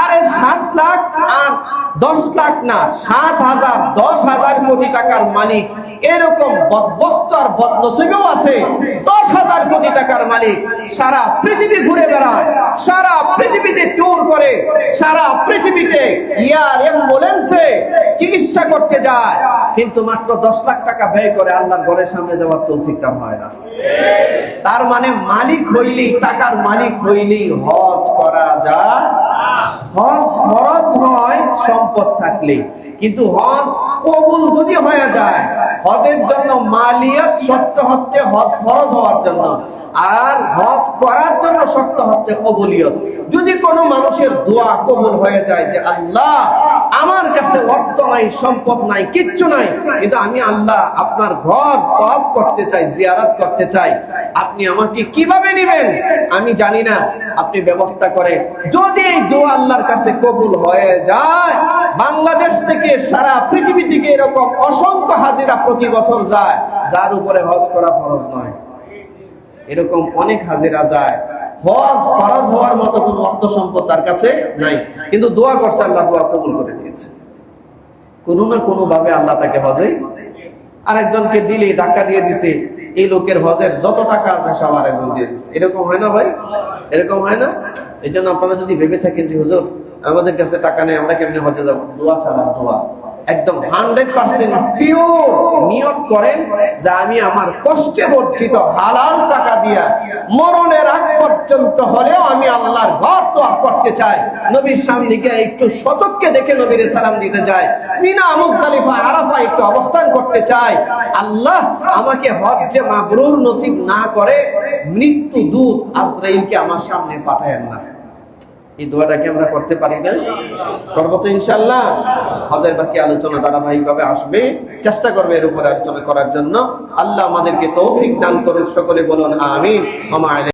আরে 7 লাখ আর 10 লাখ না, 7,000 10,000 কোটি টাকার মালিক এরকম বদবখ্ত আর বদনসিবও আছে। 10,000 কোটি টাকার মালিক সারা পৃথিবী ঘুরে বেড়ায়, সারা পৃথিবীতে ট্যুর করে, সারা পৃথিবীতে এয়ার অ্যাম্বুলেন্সে চিকিৎসা করতে যায়, কিন্তু মাত্র 10 লাখ টাকা ব্যয় করে আল্লাহর ঘরের সামনে যাওয়ার তৌফিক তার হয় না। তার মানে মালিক হইলেই, টাকার মালিক হইলেই হজ করা যায়। হজ ফরজ হয় সম্পদ থাকলে, কিন্তু হজ কবুল যদি হয়ে যায়, হজের জন্য মালিয়াত শর্ত হচ্ছে হজ ফরজ হওয়ার জন্য, আর হজ করার জন্য শর্ত হচ্ছে কবুলিয়ত। যদি কোনো মানুষের দোয়া কবুল হয়ে যায় যে আল্লাহ আমার কাছে অর্থ নাই, সম্পদ নাই, কিচ্ছু নাই, কিন্তু আমি আল্লাহ আপনার ঘর তওয়াফ করতে চাই, জিয়ারত করতে চাই, আপনি আমাকে কিভাবে নেবেন আমি জানি না, আপনি ব্যবস্থা করেন। যদি এই দোয়া আল্লাহর কাছে কবুল হয়ে যায়, বাংলাদেশ থেকে সারা পৃথিবী থেকে এরকম অসংখ্য হাজিরা প্রতি বছর যায় যার উপরে হজ করা ফরজ নয়। এরকম অনেক হাজিরা যায়, হজ ফরজ হওয়ার মতো কোনো অর্থ সম্পদ তার কাছে নাই, কিন্তু দোয়া করছে, আল্লাহ দোয়া কবুল করে নিয়েছে। কোনো না কোনো ভাবে আল্লাহ তাকে হজে আরেকজনকে দিলে, ধাক্কা দিয়ে দিছে, এই লোকের হজের যত টাকা আছে সব আরেকজন দিয়ে দিচ্ছে। এরকম হয় না ভাই? এরকম হয় না? এই জন্য আপনারা যদি ভেবে থাকেন যে হুজুর আমাদের কাছে টাকা নেই, আমরা কেমনে হজে যাবো, দোয়া ছাড়া, দোয়া একদম 100% পিওর নিয়ত করেন যে আমি আমার কষ্টের অর্জিত হালাল টাকা দিয়া মরণের আগ পর্যন্ত হলেও আমি আল্লাহর ঘর তওয়াফ করতে চাই, নবীর সামনে গিয়ে একটু সচক্ষে দেখে নবীর সালাম দিতে চাই, মিনা মুজদালিফা আরাফা একটু অবস্থান করতে চাই। আল্লাহ আমাকে হজ্জে মাবরুর নসিব না করে মৃত্যু দূত আজরাইলকে আমার সামনে পাঠায়েন না। এই দোয়াটাকে আমরা করতে পারি না? করবো তো ইনশাআল্লাহ। হজের বাকি আলোচনা ধারাবাহিকভাবে আসবে, চেষ্টা করবে এর উপরে আলোচনা করার জন্য। আল্লাহ আমাদেরকে তৌফিক দান করুন, সকলে বলুন আমিন।